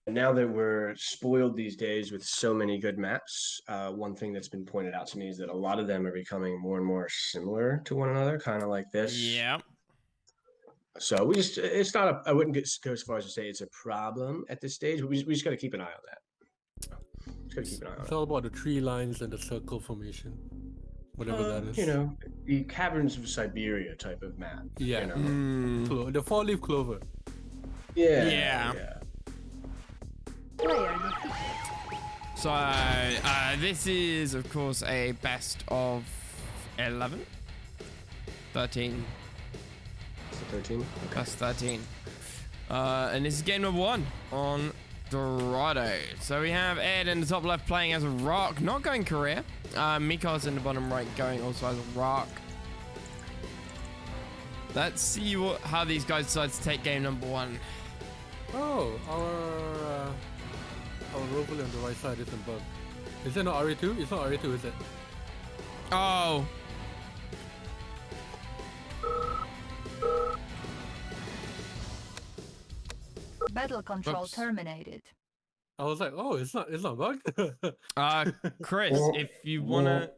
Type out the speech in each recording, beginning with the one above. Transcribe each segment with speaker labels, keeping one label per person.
Speaker 1: Now that we're spoiled these days with so many good maps, one thing that's been pointed out to me is that a lot of them are becoming more and more similar to one another, kind of like this.
Speaker 2: Yeah.
Speaker 1: So it's not I wouldn't go as far as to say it's a problem at this stage, but we just got to keep an eye on that. Just got to keep an eye on
Speaker 3: It's
Speaker 1: it.
Speaker 3: all about the tree lines and the circle formation, whatever that is.
Speaker 1: You know, the caverns of Siberia type of map.
Speaker 3: Yeah.
Speaker 1: You know?
Speaker 3: The four-leaf clover.
Speaker 1: Yeah.
Speaker 2: So this is of course a best of 11, 13.
Speaker 1: 13. Okay.
Speaker 2: That's 13. And this is game number 1 on Dorado. So we have Edd in the top left playing as a rock, not going career. Mikoz in the bottom right going also as a rock. Let's see how these guys decide to take game number 1.
Speaker 3: Oh, our rover on the right side isn't bugged. Is it not RA2? It's not RA2, is it?
Speaker 2: Oh.
Speaker 4: Battle control terminated.
Speaker 3: I was like, oh, it's not bugged.
Speaker 2: Chris, if you wanna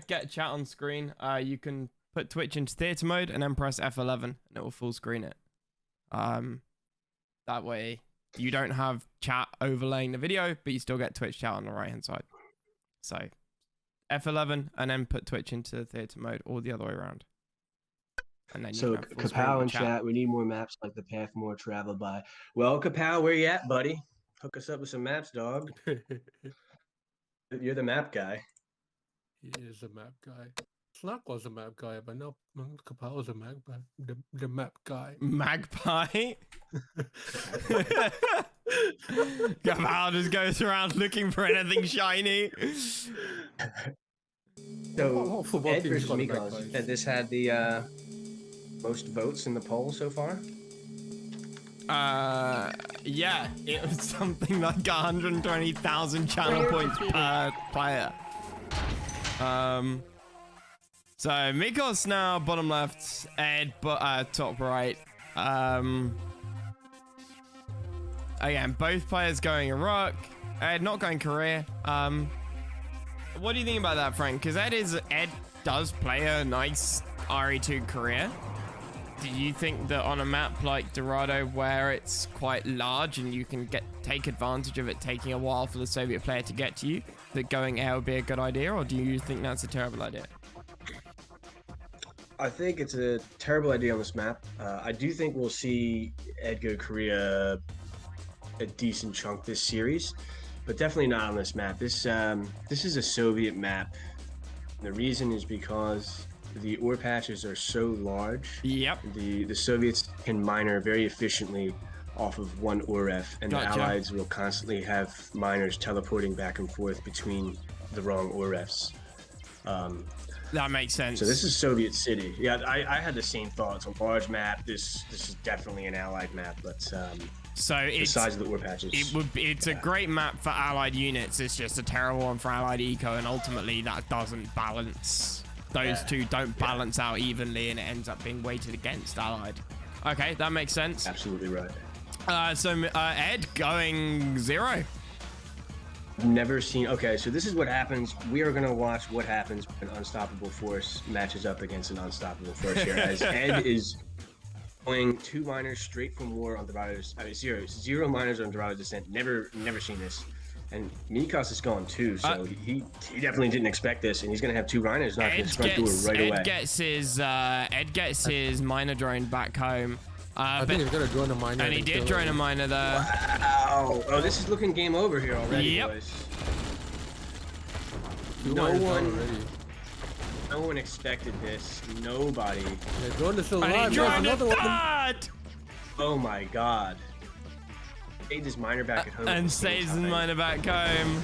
Speaker 2: get chat on screen, you can put Twitch into theater mode and then press F11 and it will full screen it. That way you don't have chat overlaying the video, but you still get Twitch chat on the right hand side. So F11 and then put Twitch into theater mode or the other way around. And then
Speaker 1: So Kapow in chat, we need more maps like the path more traveled by. Well, Kapow, where you at, buddy? Hook us up with some maps, dog. You're the map guy.
Speaker 3: He is a map guy. Snack was a map guy, but no, Kapow was a map guy. The map guy.
Speaker 2: Magpie? Kapow just goes around looking for anything shiny.
Speaker 1: So
Speaker 3: football
Speaker 1: Edd
Speaker 3: team's
Speaker 1: versus
Speaker 3: got a
Speaker 1: Mikoz,
Speaker 3: magpie.
Speaker 1: has this had the most votes in the poll so far?
Speaker 2: Yeah, it was something like 120,000 channel points per player. So Mikoz now bottom left, Edd top right. Again, both players going Iraq. Edd not going career. What do you think about that, Frank? Because Edd does play a nice RA2 career. Do you think that on a map like Dorado, where it's quite large and you can take advantage of it taking a while for the Soviet player to get to you, that going air would be a good idea, or do you think that's a terrible idea?
Speaker 1: I think it's a terrible idea on this map. I do think we'll see Edd go Korea a decent chunk this series, but definitely not on this map. This is a Soviet map. The reason is because the ore patches are so large.
Speaker 2: Yep.
Speaker 1: The Soviets can miner very efficiently off of one ore ref, and
Speaker 2: Gotcha.
Speaker 1: the Allies will constantly have miners teleporting back and forth between the wrong ore refs.
Speaker 2: That makes sense.
Speaker 1: So this is Soviet City. Yeah, I had the same thoughts. A large map. This is definitely an Allied map, but
Speaker 2: so
Speaker 1: the size of the ore patches.
Speaker 2: It's a great map for Allied units. It's just a terrible one for Allied eco, and ultimately that doesn't balance. Those two don't balance out evenly, and it ends up being weighted against Allied. Okay, that makes sense.
Speaker 1: Absolutely right.
Speaker 2: So Edd going 0.
Speaker 1: Never seen. Okay, so this is what happens. We are gonna watch what happens when an unstoppable force matches up against an unstoppable force here. As Edd is going 2 miners straight from war on Dorado's. I mean, zero miners on Dorado descent. Never seen this. And Mikoz is gone too, so he definitely didn't expect this, and he's gonna have 2 miners knocking his front door right away.
Speaker 2: Edd gets his miner drone back home.
Speaker 3: I think he's gonna drone a miner.
Speaker 2: And he did drone a miner there.
Speaker 1: Wow! Oh, this is looking game over here already, boys. No one expected this. Nobody.
Speaker 3: Yeah, drone is still alive.
Speaker 2: And he droned
Speaker 3: another
Speaker 2: it
Speaker 3: one.
Speaker 2: third!
Speaker 1: Oh my god. Saved his miner back at home.
Speaker 2: And saves his miner back home.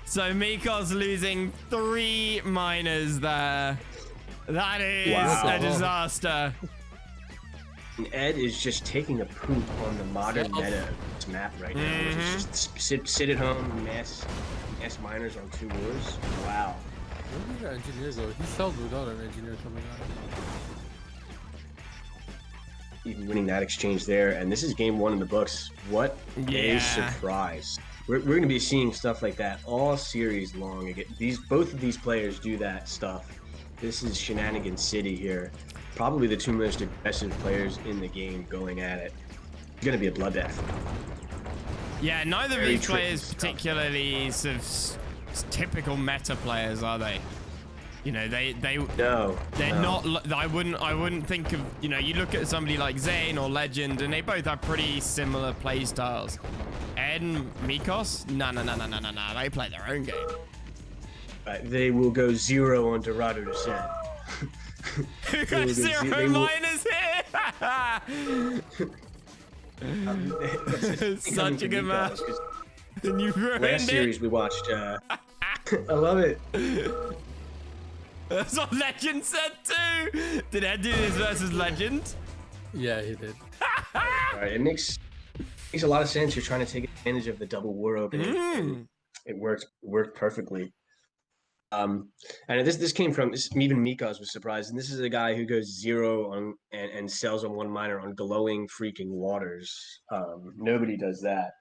Speaker 2: So Mikoz losing 3 miners there. That is a disaster.
Speaker 1: And Edd is just taking a poop on the modern meta of this map right now. Which is just sit at home, mass miners on 2 wars. Wow.
Speaker 3: Where did that engineer go? He sold without an engineer coming out.
Speaker 1: even winning that exchange there. And this is game 1 in the books. What a surprise. We're going to be seeing stuff like that all series long. Again, both of these players do that stuff. This is Shenanigan City here. Probably the two most aggressive players in the game going at it. It's going to be a bloodbath.
Speaker 2: Yeah, neither of these players particularly sort of typical meta players, are they? You know, they're not. I wouldn't think of. You know, you look at somebody like Zane or Legend, and they both have pretty similar play styles. Edd and Mikoz, no. They play their own game.
Speaker 1: Right, they will go 0 on Dorado to set.
Speaker 2: Who got 0 miners here? Such a good match. And you ruined
Speaker 1: last series we watched. I love it.
Speaker 2: That's what Legend said too. Did Edd do this versus Legend?
Speaker 3: Yeah, he did.
Speaker 1: Right, it makes a lot of sense. You're trying to take advantage of the double war opening. It worked perfectly. And this came from even Mikoz was surprised. And this is a guy who goes 0 on and sells on 1 miner on glowing freaking waters. Nobody does that.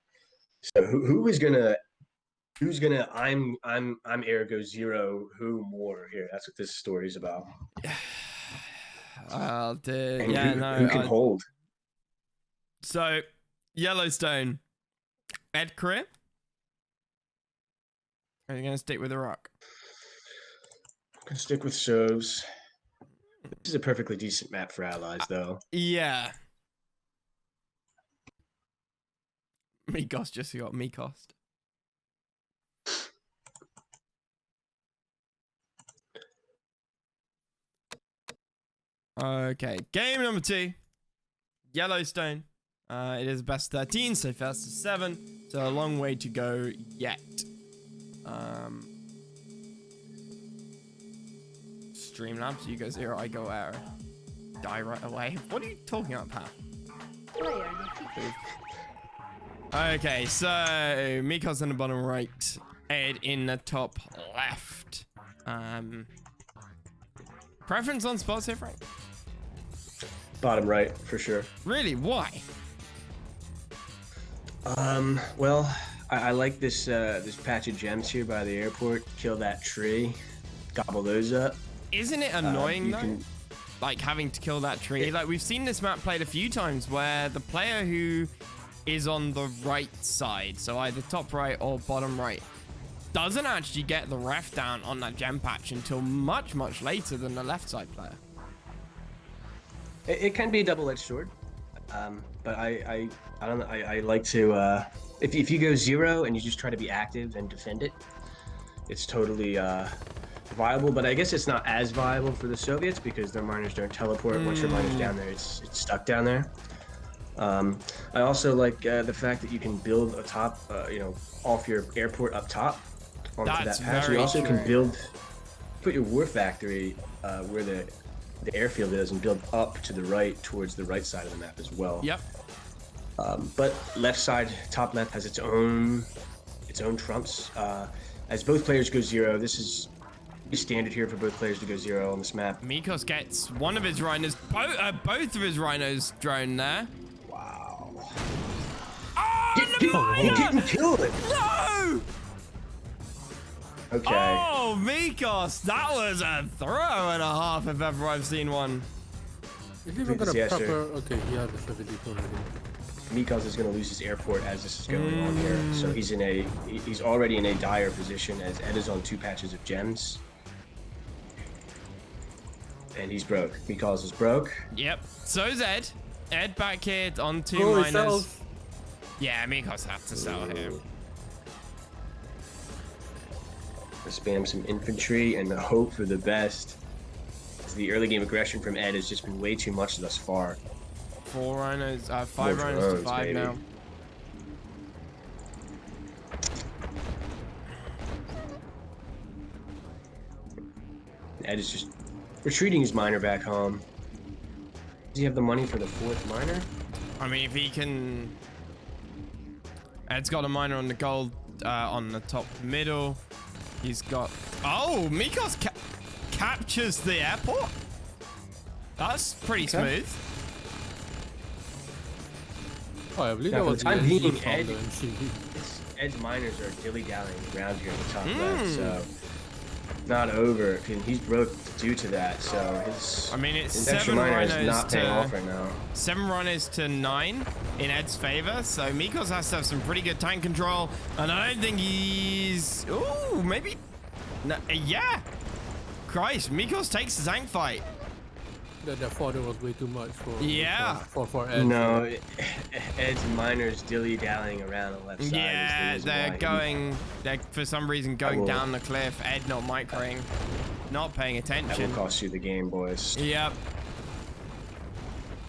Speaker 1: So who's gonna I'm air goes 0, who more here? That's what this story's about.
Speaker 2: Who
Speaker 1: can hold?
Speaker 2: So Yellowstone, Edd career? Are you gonna stick with the rock?
Speaker 1: I'm gonna stick with Sovs. This is a perfectly decent map for allies, though.
Speaker 2: Yeah. Mikoz just got Mikoz. Okay, game number 2. Yellowstone. It is best 13, so first to 7. So a long way to go yet. Streamlabs, you go 0, I go air. Die right away. What are you talking about, Pat?
Speaker 4: Player defeated.
Speaker 2: Okay, so Mikoz in the bottom right, Edd in the top left. Preference on spots here, Frank?
Speaker 1: Bottom right, for sure.
Speaker 2: Really? Why?
Speaker 1: Well, I like this this patch of gems here by the airport. Kill that tree, gobble those up.
Speaker 2: Isn't it annoying though? Like having to kill that tree. Like we've seen this map played a few times where the player who is on the right side, so either top right or bottom right, doesn't actually get the ref down on that gem patch until much later than the left side player.
Speaker 1: It can be a double-edged sword, but I don't know. I like to if you go 0 and you just try to be active and defend it, it's totally viable. But I guess it's not as viable for the Soviets because their miners don't teleport. Once your miner's down there, it's stuck down there. I also like the fact that you can build a top, off your airport up top onto that patch. You also can put your war factory where the airfield is and build up to the right towards the right side of the map as well.
Speaker 2: Yep.
Speaker 1: But left side, top left has its own trumps. As both players go 0, this is standard here for both players to go 0 on this map.
Speaker 2: Mikoz gets one of his rhinos, both of his rhinos drone there.
Speaker 1: Wow.
Speaker 2: Oh,
Speaker 1: he didn't kill it.
Speaker 2: No!
Speaker 1: Okay.
Speaker 2: Oh, Mikoz, that was a throw and a half if ever I've seen one.
Speaker 3: Is he even gonna
Speaker 1: Yes,
Speaker 3: proper?
Speaker 1: sir.
Speaker 3: Okay, he had the 70 already.
Speaker 1: Mikoz is going to lose his airport as this is going on here. So he's already in a dire position as Edd is on 2 patches of gems. And he's broke. Mikoz is broke.
Speaker 2: Yep. So is Edd. Edd back here on 2
Speaker 3: Oh, he
Speaker 2: miners.
Speaker 3: sells.
Speaker 2: Yeah, Mikoz has to sell him.
Speaker 1: Spam some infantry and hope for the best. As the early game aggression from Edd has just been way too much thus far.
Speaker 2: 4 rhinos, 5
Speaker 1: More
Speaker 2: rhinos to
Speaker 1: drones,
Speaker 2: 5
Speaker 1: baby.
Speaker 2: now.
Speaker 1: Edd is just retreating his miner back home. Does he have the money for the 4th miner?
Speaker 2: I mean, if he can... Edd's got a miner on the gold, on the top middle. He's got... Oh, Mikoz captures the airport? That's pretty smooth.
Speaker 3: Oh, I believe
Speaker 1: Now,
Speaker 3: that
Speaker 1: for
Speaker 3: was
Speaker 1: the time
Speaker 3: the
Speaker 1: being,
Speaker 3: NC from
Speaker 1: Edd,
Speaker 3: the NC.
Speaker 1: Ed's miners are dilly-dallying around here at the top left, so not over. And he's broke due to that, so
Speaker 2: I mean, it's
Speaker 1: his extra
Speaker 2: 7
Speaker 1: miner is
Speaker 2: rhinos
Speaker 1: not paying off
Speaker 2: to
Speaker 1: right now.
Speaker 2: 7 rhinos to 9 in Ed's favor. So Mikoz has to have some pretty good tank control, and I don't think he's. Ooh, maybe. No, yeah. Christ, Mikoz takes the tank fight.
Speaker 3: That fodder was way too much for Edd.
Speaker 1: No, Ed's miners dilly-dallying around the left side.
Speaker 2: Yeah, they're for some reason going down the cliff. Edd not microing, not paying
Speaker 1: That
Speaker 2: attention.
Speaker 1: will cost you the game, boys.
Speaker 2: Yep.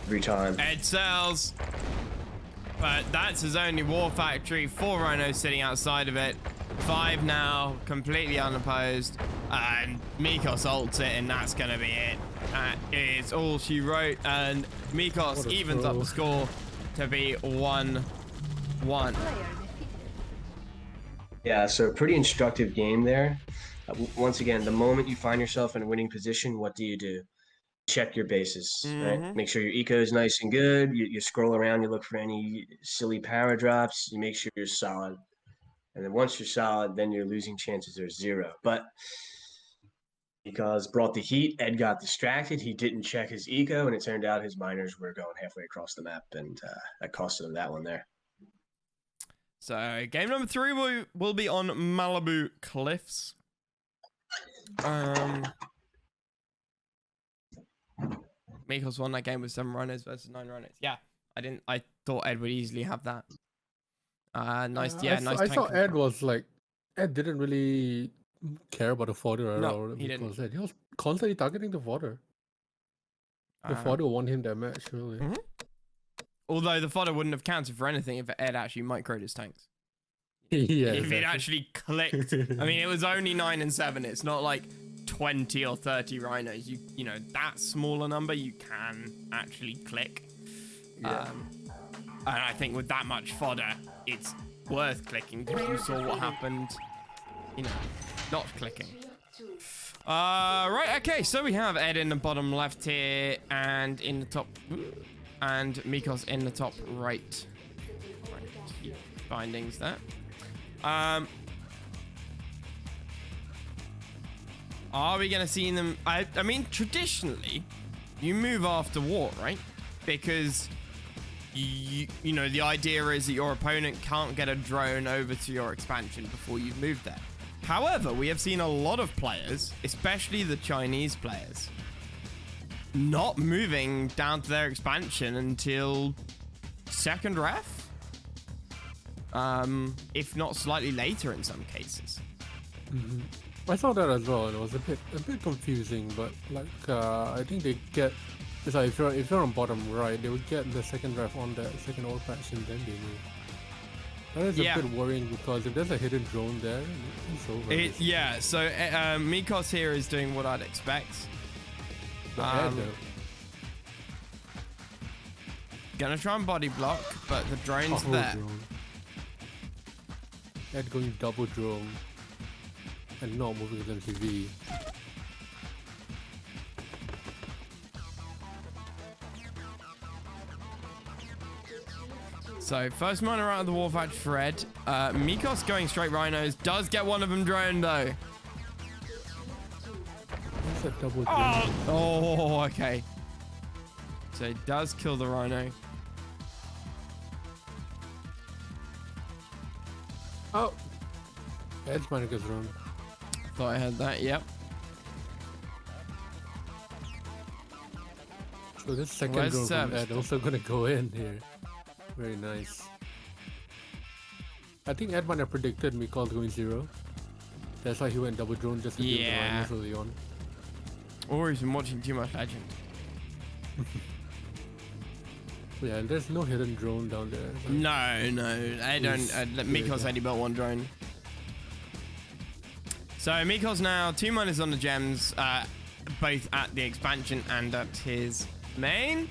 Speaker 1: Every time.
Speaker 2: Edd sells. But that's his only war factory. 4 rhinos sitting outside of it. 5 now, completely unopposed. And Mikoz ults it, and that's going to be it. That is all she wrote. And Mikoz evens up the score to be 1-1.
Speaker 4: Player defeated.
Speaker 1: Yeah, so pretty instructive game there. Once again, the moment you find yourself in a winning position, what do? Check your bases, right? Make sure your eco is nice and good. You scroll around, you look for any silly power drops. You make sure you're solid. And then once you're solid, then your losing chances are 0. But because brought the heat, Edd got distracted. He didn't check his eco, and it turned out his miners were going halfway across the map, and that costed him that one there.
Speaker 2: So game number 3 will be on Malibu Cliffs. Mikoz won that game with 7 rhinos versus 9 rhinos. Yeah, I thought Edd would easily have that. Nice.
Speaker 3: I saw Edd was like, Edd didn't really care about the fodder at all.
Speaker 2: He didn't.
Speaker 3: He was constantly targeting the fodder. The fodder won him that match, really.
Speaker 2: Although the fodder wouldn't have counted for anything if Edd actually microed his tanks.
Speaker 3: Yeah,
Speaker 2: if it actually clicked. I mean, it was only 9 and 7. It's not like 20 or 30 rhinos. You know, that smaller number you can actually click.
Speaker 3: Yeah.
Speaker 2: And I think with that much fodder, it's worth clicking because you saw what happened, you know, not clicking. Right, okay, so we have Edd in the bottom left here and in the top, and Mikoz in the top right. Right, keep bindings there. Are we going to see them? I mean, traditionally, you move after war, right? Because you know, the idea is that your opponent can't get a drone over to your expansion before you've moved there. However, we have seen a lot of players, especially the Chinese players, not moving down to their expansion until second ref, if not slightly later in some cases.
Speaker 3: I saw that as well, and it was a bit confusing. But like, I think they get. It's like if you're on bottom right, they would get the second ref on the second old patch, and then they move. That is a bit worrying because if there's a hidden drone there, it's over.
Speaker 2: Yeah, so Mikoz here is doing what I'd expect. Gonna try and body block, but the drone's there.
Speaker 3: Edd going double drone and not moving with MTV.
Speaker 2: So first miner out of the war factory for Edd. Mikoz going straight rhinos. Does get one of them droned though.
Speaker 3: That's a double drone.
Speaker 2: Oh, okay. So it does kill the rhino.
Speaker 3: Oh! Edd's miner goes drone.
Speaker 2: Thought I heard that, yep.
Speaker 3: So this second drone from Edd also gonna go in here. Very nice. I think Edd might have predicted Mikoz going 0. That's why he went double drone just to kill the rhinos early on.
Speaker 2: Or he's been watching too much Legend.
Speaker 3: Yeah, and there's no hidden drone down there.
Speaker 2: No, I don't. Mikoz only built 1 drone. So Mikoz now 2 miners on the gems, both at the expansion and at his main.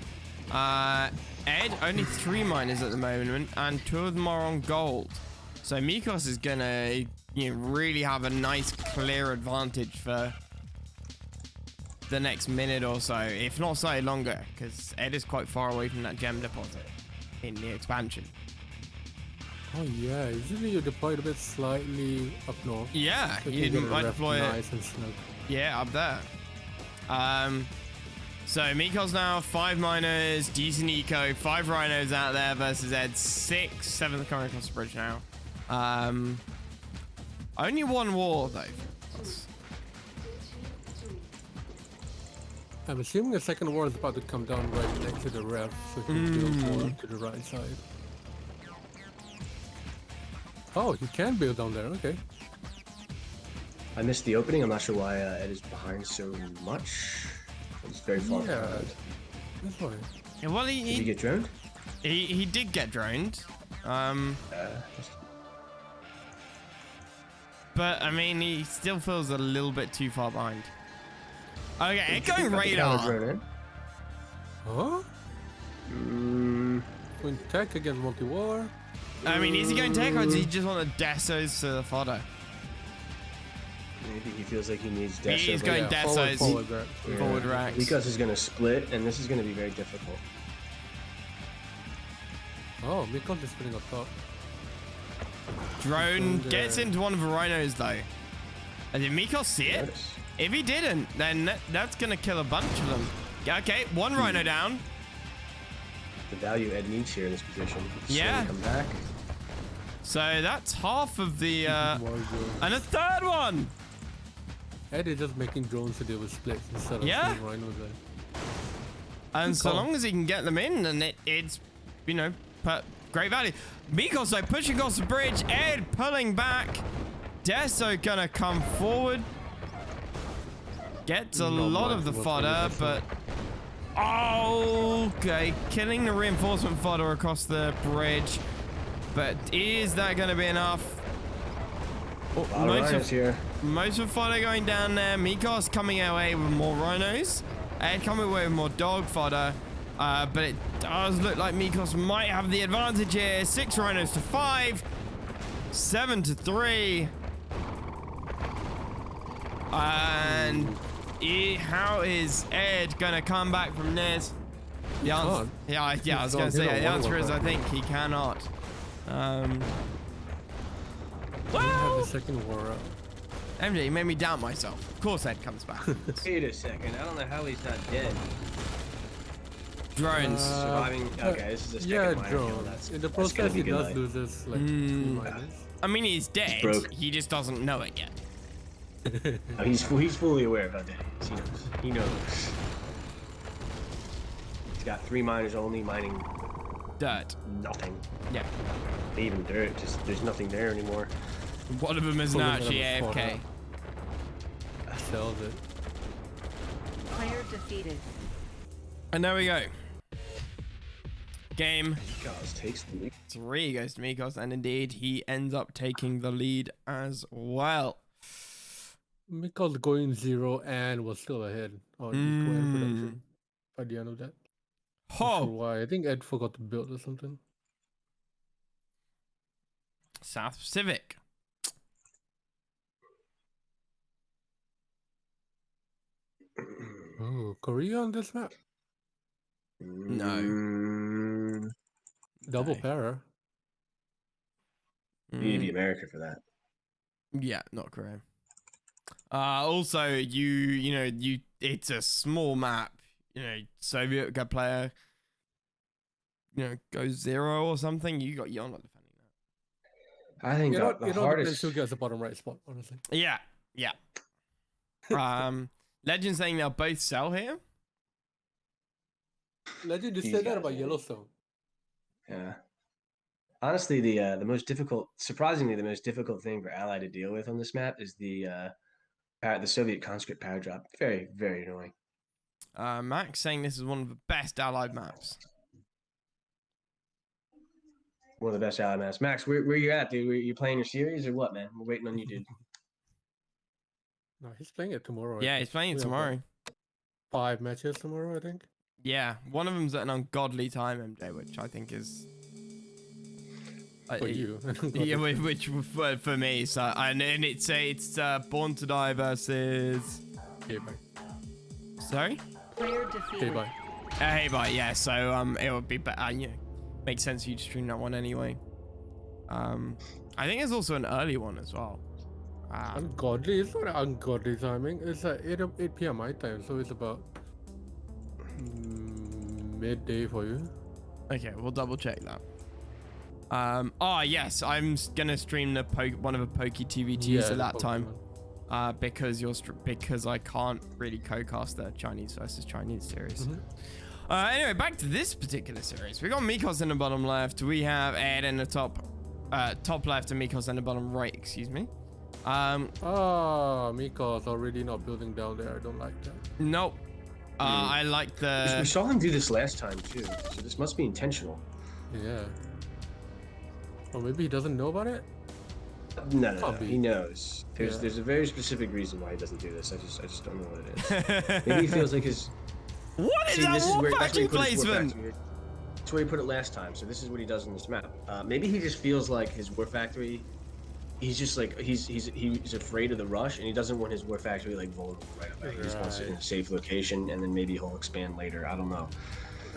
Speaker 2: Edd only 3 miners at the moment, and 2 of them are on gold. So Mikoz is gonna, really have a nice clear advantage for the next minute or so, if not slightly longer, because Edd is quite far away from that gem deposit. in the expansion.
Speaker 3: Oh yeah, usually you deploy it a bit slightly up north.
Speaker 2: Yeah,
Speaker 3: So
Speaker 2: you
Speaker 3: can get
Speaker 2: might
Speaker 3: ref
Speaker 2: deploy it.
Speaker 3: nice and snug.
Speaker 2: Yeah, up there. So Mikoz now 5 miners, decent eco, 5 rhinos out there versus Edd 6, 7th coming across the bridge now. Only 1 war though.
Speaker 3: I'm assuming the second war is about to come down right next to the ref, so he can build more to the right side. Oh, he can build down there, okay.
Speaker 1: I missed the opening. I'm not sure why Ed is behind so much. It's very far
Speaker 3: Yeah.
Speaker 1: behind.
Speaker 3: That's why.
Speaker 2: Yeah, well,
Speaker 1: Did he get droned?
Speaker 2: he did get droned. But I mean, he still feels a little bit too far behind. Okay, Ed going radar.
Speaker 3: Huh? Going tech against multi-war?
Speaker 2: I mean, is he going tech or does he just want the desos to the fodder?
Speaker 1: Maybe he feels like he needs
Speaker 2: He
Speaker 1: Deso.
Speaker 2: is
Speaker 1: but
Speaker 2: going
Speaker 1: yeah.
Speaker 2: desos.
Speaker 3: Forward rack.
Speaker 2: Forward racks.
Speaker 1: Mikoz is going to split, and this is going to be very difficult.
Speaker 3: Oh, Mikoz is putting up top.
Speaker 2: Drone gets into one of the rhinos though. And did Mikoz see it?
Speaker 1: Notice.
Speaker 2: If he didn't, then that's gonna kill a bunch of them. Okay, 1 rhino down.
Speaker 1: The value Ed needs here in this position.
Speaker 2: Yeah.
Speaker 1: Come back.
Speaker 2: So that's half of the
Speaker 3: More drones.
Speaker 2: and a 3rd one.
Speaker 3: Ed is just making drones to deal with splits instead of
Speaker 2: Yeah.
Speaker 3: shooting rhinos there.
Speaker 2: And so
Speaker 3: call.
Speaker 2: long as he can get them in, then it's you know great value. Mikoz though pushing across the bridge. Ed pulling back. Deso gonna come forward. Gets a lot of the fodder, but okay, killing the reinforcement fodder across the bridge. But is that going to be enough? Oh,
Speaker 1: A lot of rhinos here.
Speaker 2: most of the fodder going down there. Mikoz coming away with more rhinos. Ed coming away with more dog fodder. But it does look like Mikoz might have the advantage here. 6 rhinos to 5. 7 to 3. And how is Ed gonna come back from this? The answer, yeah, I was gonna say the answer is I think he cannot.
Speaker 3: We have
Speaker 2: Well,
Speaker 3: the second war up.
Speaker 2: MJ, you made me doubt myself. Of course, Ed comes back.
Speaker 1: Wait a second. I don't know how he's not dead.
Speaker 2: Drones.
Speaker 1: Surviving. Okay, this is a second
Speaker 3: Yeah,
Speaker 1: minor kill.
Speaker 3: drones. In the
Speaker 1: that's gonna
Speaker 3: process,
Speaker 1: be
Speaker 3: he does
Speaker 1: good.
Speaker 3: lose this like 2 miners.
Speaker 2: I mean, he's dead.
Speaker 1: broke.
Speaker 2: He just doesn't know it yet.
Speaker 1: Oh, he's fully aware about that. He knows. He knows. He's got 3 miners only mining
Speaker 2: Dirt.
Speaker 1: nothing.
Speaker 2: Yeah.
Speaker 1: Even dirt. Just there's nothing there anymore.
Speaker 2: One of them is
Speaker 3: One
Speaker 2: now
Speaker 3: of them
Speaker 2: actually
Speaker 3: is
Speaker 2: AFK.
Speaker 3: Sells it.
Speaker 4: Player defeated.
Speaker 2: And there we go. Game
Speaker 1: Mikoz takes the lead.
Speaker 2: 3 goes to Mikoz, and indeed he ends up taking the lead as well.
Speaker 3: Mikoz going 0 and was still ahead on eco and production by the end of that. Not sure
Speaker 2: Oh,
Speaker 3: why. I think Ed forgot to build or something.
Speaker 2: South Pacific.
Speaker 3: Oh, Korea on this map?
Speaker 2: No.
Speaker 3: Double
Speaker 2: No.
Speaker 3: para.
Speaker 1: You need to be America for that.
Speaker 2: Yeah, not Korea. Also, it's a small map. You know, Soviet good player. Goes 0 or something. You're not defending that.
Speaker 1: I think
Speaker 3: You know,
Speaker 1: the hardest.
Speaker 3: who gets the bottom right spot, honestly.
Speaker 2: Yeah. Legend saying they'll both sell here.
Speaker 3: Legend just
Speaker 1: These
Speaker 3: said that
Speaker 1: guys
Speaker 3: about
Speaker 1: are-
Speaker 3: Yellowstone.
Speaker 1: Yeah. Honestly, the most difficult, surprisingly, the most difficult thing for Ally to deal with on this map is the Soviet conscript power drop. Very, very annoying.
Speaker 2: Max saying this is one of the best allied maps.
Speaker 1: One of the best Ally maps. Max, where you at, dude? You playing your series or what, man? We're waiting on you, dude.
Speaker 3: No, he's playing it tomorrow. I
Speaker 2: Yeah,
Speaker 3: think.
Speaker 2: he's playing it
Speaker 3: We have,
Speaker 2: tomorrow.
Speaker 3: 5 matches tomorrow, I think.
Speaker 2: Yeah, one of them's at an ungodly time, MJ, which I think is.
Speaker 3: For you.
Speaker 2: Yeah, which for me. So and it's Born to Die versus.
Speaker 3: Okay, bye.
Speaker 2: Sorry.
Speaker 4: Player
Speaker 3: Okay,
Speaker 4: defeated.
Speaker 3: bye.
Speaker 2: Hey, but yeah. So it would be better. makes sense for you to stream that one anyway. I think there's also an early one as well.
Speaker 3: Ungodly. It's not ungodly timing. It's at 8 p.m. my time, so it's about midday for you.
Speaker 2: Okay, we'll double check that. Oh yes, I'm gonna stream the one of the Pokey TVTs at that time. Because because I can't really co-cast the Chinese versus Chinese series. Anyway, back to this particular series. We got Mikoz in the bottom left. We have Edd in the top left and Mikoz in the bottom right. Excuse me.
Speaker 3: Mikoz already not building down there. I don't like that.
Speaker 2: Nope. I like the.
Speaker 1: We saw him do this last time too, so this must be intentional.
Speaker 3: Yeah. Or maybe he doesn't know about it.
Speaker 1: No. He knows. There's a very specific reason why he doesn't do this. I just don't know what it is. Maybe he feels like his.
Speaker 2: What is that war factory placement?
Speaker 1: That's where he put it last time. So this is what he does on this map. Maybe he just feels like his war factory. He's just like he's afraid of the rush, and he doesn't want his war factory like vulnerable right away. He just wants it in a safe location, and then maybe he'll expand later. I don't know.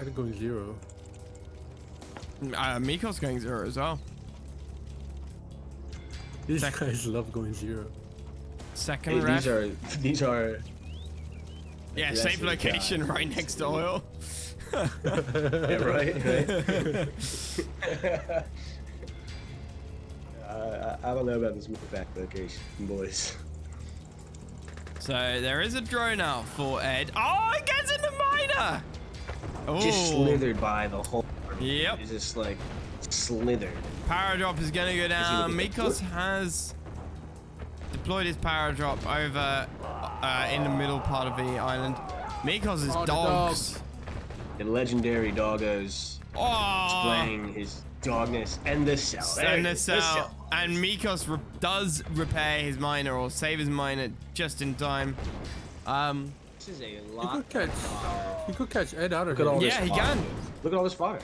Speaker 3: I'm going 0.
Speaker 2: Mikoz going 0 as well.
Speaker 3: These guys love going 0.
Speaker 2: Second
Speaker 1: ref. These are.
Speaker 2: Yeah, safe location right next to oil.
Speaker 1: Yeah, right. I don't know about this move back location, boys.
Speaker 2: So there is a drone out for Edd. Oh, it gets in the miner! Oh.
Speaker 1: Just slithered by the whole.
Speaker 2: Yep.
Speaker 1: It's just like slithered.
Speaker 2: Power drop is gonna go down. Mikoz has deployed his power drop over in the middle part of the island. Mikoz is dogs.
Speaker 1: The legendary Doggos displaying his dogness and the cell.
Speaker 2: And the cell. And Mikoz does repair his miner or save his miner just in time.
Speaker 1: This is a lot.
Speaker 3: He could catch Edd out of here.
Speaker 2: Yeah, he can.
Speaker 1: Look at all this fodder.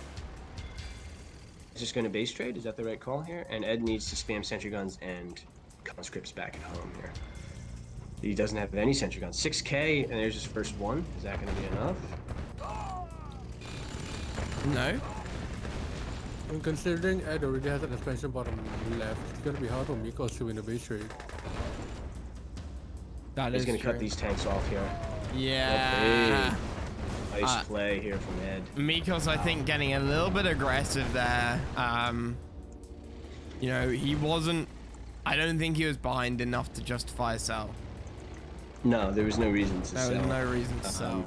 Speaker 1: Is this going to base trade? Is that the right call here? And Edd needs to spam sentry guns and conscripts back at home here. He doesn't have any sentry guns. 6K, and there's his first one. Is that going to be enough?
Speaker 2: No.
Speaker 3: And considering Edd already has an expansion bottom left, it's going to be hard for Mikoz to win a base trade.
Speaker 1: He's going to cut these tanks off here.
Speaker 2: Yeah.
Speaker 1: Nice play here from Edd.
Speaker 2: Mikoz, I think, getting a little bit aggressive there. You know, he wasn't. I don't think he was behind enough to justify a sell.
Speaker 1: No, there was no reason to sell.
Speaker 2: There was no reason to sell.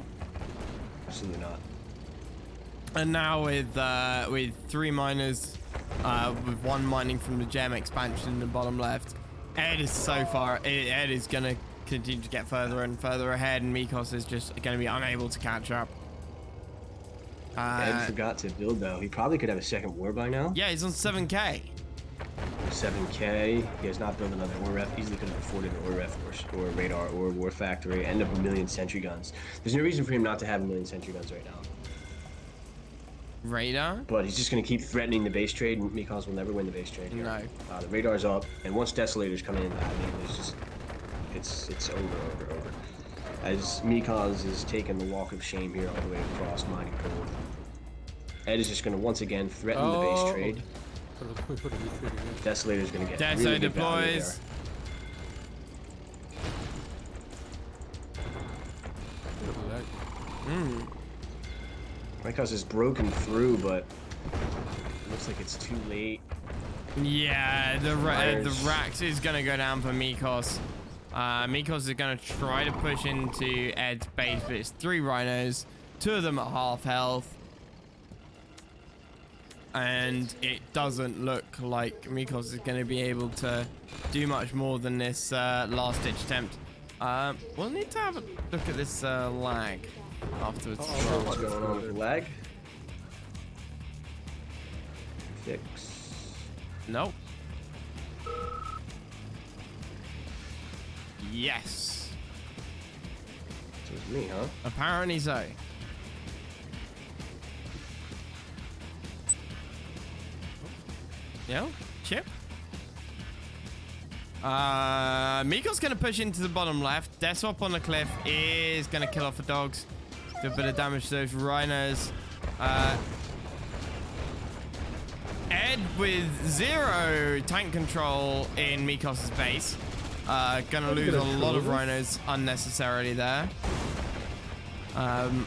Speaker 1: Absolutely not. And
Speaker 2: now with 3 miners, with 1 mining from the gem expansion in the bottom left, Edd is so far. Edd is gonna continue to get further and further ahead, and Mikoz is just going to be unable to catch up.
Speaker 1: Edd forgot to build though. He probably could have a second war by now.
Speaker 2: Yeah, he's on 7K.
Speaker 1: 7K. He has not built another war ref. Easily could have afforded an war ref or radar or war factory and up 1,000,000 sentry guns. There's no reason for him not to have 1,000,000 sentry guns right now.
Speaker 2: Radar?
Speaker 1: But he's just going to keep threatening the base trade, and Mikoz will never win the base trade here.
Speaker 2: No.
Speaker 1: The radar's up, and once Desolators come in, I mean, it's just it's over. As Mikoz is taking the walk of shame here all the way across mining gold. Edd is just going to once again threaten the base trade. Desolator's going to get really good value there. Mikoz is broken through, but it looks like it's too late.
Speaker 2: Yeah, the Rax is going to go down for Mikoz. Mikoz is going to try to push into Edd's base, but it's 3 rhinos, 2 of them at half health. And it doesn't look like Mikoz is going to be able to do much more than this last-ditch attempt. We'll need to have a look at this lag afterwards.
Speaker 1: What's going on with the lag? Fix.
Speaker 2: Nope. Yes.
Speaker 1: So it's me, huh?
Speaker 2: Apparently so. Yeah, chip. Miko's gonna push into the bottom left. Deswap on the cliff is gonna kill off the dogs. Do a bit of damage to those rhinos. with 0 tank control in Miko's base. Gonna lose a lot of rhinos unnecessarily there. And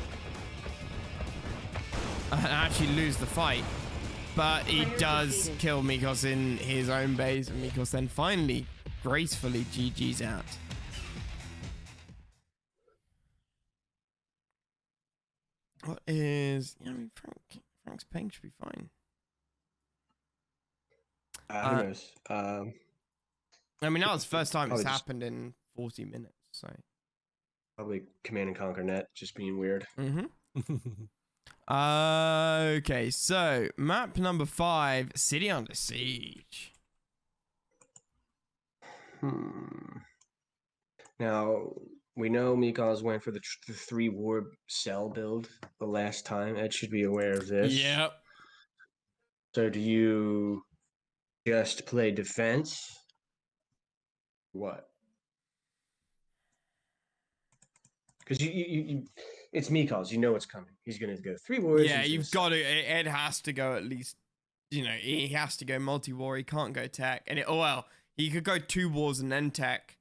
Speaker 2: actually lose the fight. But he does kill Miko's in his own base, and Miko's then finally gracefully GG's out. What is... Yeah, I mean, Frank's ping should be fine.
Speaker 1: Who knows?
Speaker 2: I mean, that was the first time it's happened in 40 minutes, so...
Speaker 1: Probably Command and Conquer Net, just being weird.
Speaker 2: Okay, so map number 5, City Under Siege.
Speaker 1: Now, we know Mikoz went for the 3 warp cell build the last time. Ed should be aware of this.
Speaker 2: Yep.
Speaker 1: So do you just play defense? What? Because you it's Mikoz. You know what's coming. He's going to go 3 wars.
Speaker 2: Yeah, you've got to. Ed has to go at least. You know, he has to go multi-war. He can't go tech. And well, he could go 2 wars and then tech.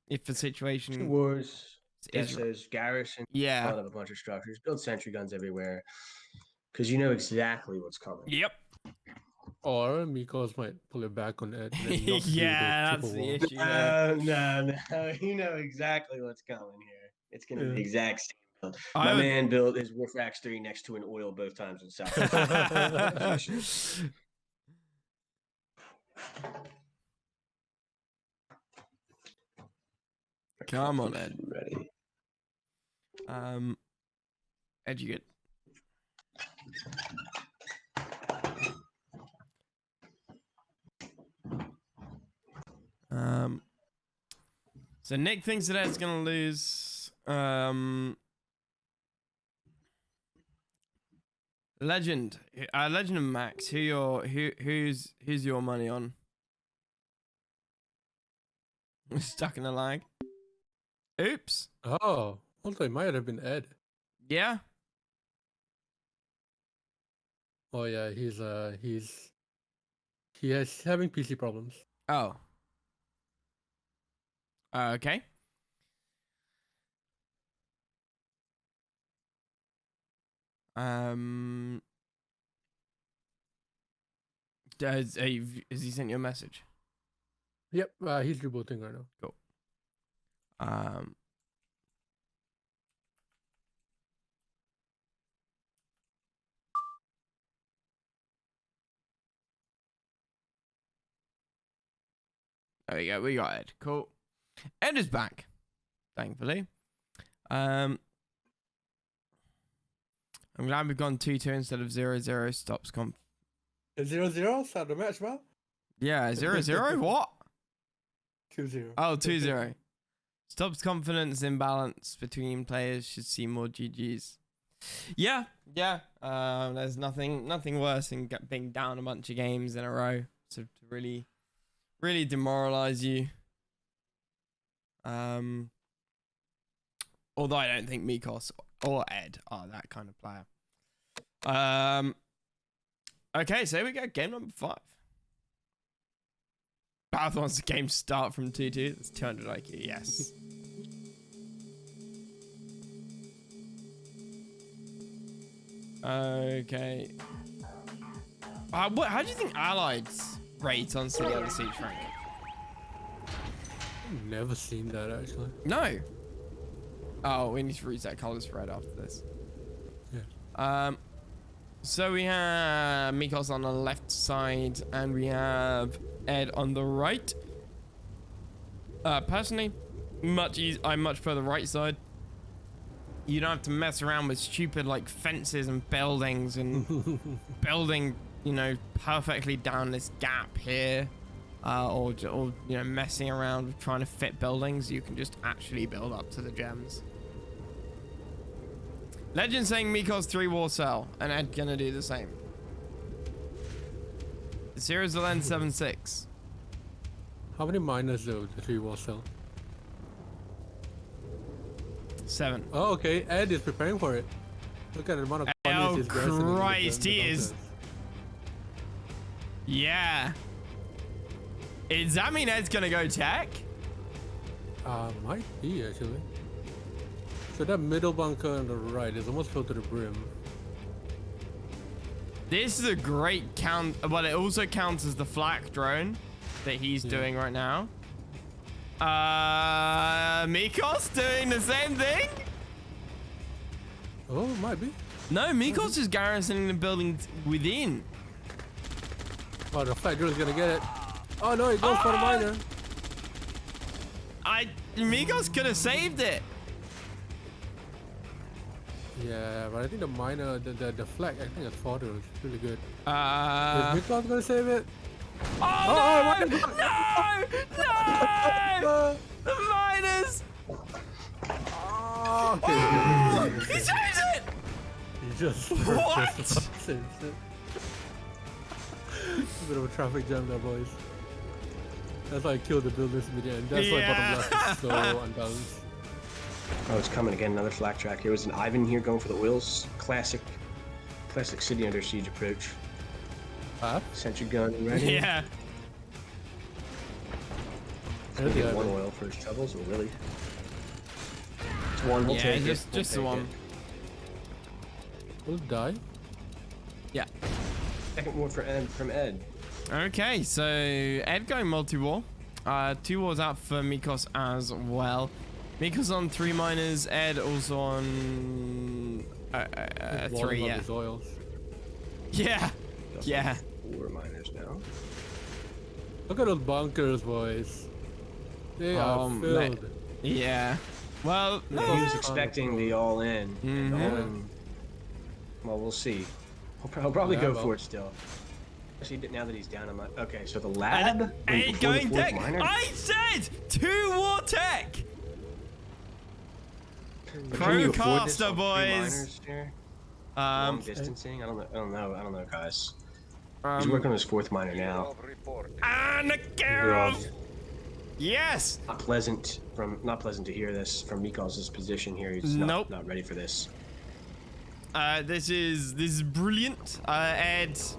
Speaker 2: If the situation
Speaker 1: 2 wars, desos, garrison,
Speaker 2: yeah,
Speaker 1: of a bunch of structures, build sentry guns everywhere. Because you know exactly what's coming.
Speaker 2: Yep.
Speaker 3: Or Mikoz might pull it back on Ed.
Speaker 2: Yeah, that's the issue.
Speaker 1: No. You know exactly what's coming here. It's going to be the exact same build. My man built his Warfrax 3 next to an oil both times in South.
Speaker 2: Come on, Ed.
Speaker 1: Ready.
Speaker 2: Ed, you good? So Nick thinks that Ed's gonna lose. Legend of Max. Who's your money on? Stuck in a lag. Oops.
Speaker 3: Oh, although it might have been Ed.
Speaker 2: Yeah.
Speaker 3: Oh yeah, he's having PC problems.
Speaker 2: Oh. Okay. Has he sent you a message?
Speaker 3: Yep, he's rebooting right now.
Speaker 2: Cool. There we go. We got Ed. Cool. Ed is back, thankfully. I'm glad we've gone 2-2 instead of 0-0. Stops
Speaker 3: 0-0 start the match, man.
Speaker 2: Yeah, 0-0. What?
Speaker 3: 2-0.
Speaker 2: Oh, 2-0. Stops confidence imbalance between players. Should see more GGs. Yeah. There's nothing worse than being down a bunch of games in a row to really demoralize you. Although I don't think Mikoz or Ed are that kind of player. Okay, so here we go. Game number 5. Bath wants the game start from 2-2. That's 200 IQ. Yes. Okay. How do you think Allied's rate on City Under Siege, Frank?
Speaker 3: I've never seen that actually.
Speaker 2: No. Oh, we need to reset colors red after this.
Speaker 3: Yeah.
Speaker 2: So we have Mikoz on the left side, and we have Ed on the right. Personally, I much prefer the right side. You don't have to mess around with stupid like fences and buildings and building, you know, perfectly down this gap here, or you know, messing around with trying to fit buildings. You can just actually build up to the gems. Legend saying Mikoz 3 war cell, and Ed gonna do the same. The series will end 7-6.
Speaker 3: How many miners though the 3 war cell?
Speaker 2: 7.
Speaker 3: Oh, okay. Ed is preparing for it. Look at the amount of
Speaker 2: Oh Christ, he is. Yeah. Does that mean Ed's gonna go tech?
Speaker 3: Might be actually. So that middle bunker on the right is almost filled to the brim.
Speaker 2: This is a great count, but it also counts as the flak drone that he's doing right now. Mikoz doing the same thing?
Speaker 3: Oh, might be.
Speaker 2: No, Mikoz is garrisoning the buildings within.
Speaker 3: Oh, the flight drill is gonna get it. Oh no, he goes for the miner.
Speaker 2: Mikoz could have saved it.
Speaker 3: Yeah, but I think the miner, the flag, I think that's fodder. It's really good. Is
Speaker 2: Oh,
Speaker 3: Mikoz gonna save it?
Speaker 2: no!
Speaker 3: Oh,
Speaker 2: No! No! The miners!
Speaker 3: Oh, okay.
Speaker 2: He saves it!
Speaker 3: He just
Speaker 2: What?
Speaker 3: saves it. A bit of a traffic jam there, boys. That's why I killed the buildings in the end. That's why bottom left is so unbalanced.
Speaker 1: Oh, it's coming again. Another flak track. Here was an Ivan here going for the wheels. Classic city under siege approach.
Speaker 3: Huh?
Speaker 1: Sentry gun ready.
Speaker 2: Yeah.
Speaker 1: Gonna get one oil for his troubles, or really? It's one. We'll
Speaker 2: Yeah,
Speaker 1: take it.
Speaker 2: just
Speaker 1: We'll
Speaker 2: the
Speaker 1: take
Speaker 2: one.
Speaker 1: it.
Speaker 3: Will die?
Speaker 2: Yeah.
Speaker 1: Second one from Ed.
Speaker 2: Okay, so Ed going multi-war. 2 wars out for Mikoz as well. Mikoz on 3 miners, Ed also on 3, yeah.
Speaker 3: His oils.
Speaker 2: Yeah. Yeah.
Speaker 1: 4 miners now.
Speaker 3: Look at those bunkers, boys. They are
Speaker 2: mate.
Speaker 3: filled.
Speaker 2: Yeah. Well,
Speaker 1: He was expecting the all-in.
Speaker 2: Mhm.
Speaker 1: All-in. Well, we'll see. He'll probably
Speaker 3: Yeah,
Speaker 1: go
Speaker 3: well.
Speaker 1: for it still. Actually, now that he's down, I'm like, okay, so the lab.
Speaker 2: Ed
Speaker 1: before
Speaker 2: going
Speaker 1: the fourth
Speaker 2: tech.
Speaker 1: miner?
Speaker 2: I said 2 war tech.
Speaker 1: But can you afford this
Speaker 2: Procaster,
Speaker 1: on 3
Speaker 2: boys.
Speaker 1: miners here? Long distancing? I don't know, guys. He's working on his 4th miner now.
Speaker 2: And a girl. Yes.
Speaker 1: Not pleasant to hear this from Mikoz's position here. He's
Speaker 2: Nope.
Speaker 1: not ready for this.
Speaker 2: This is brilliant. Ed
Speaker 3: That's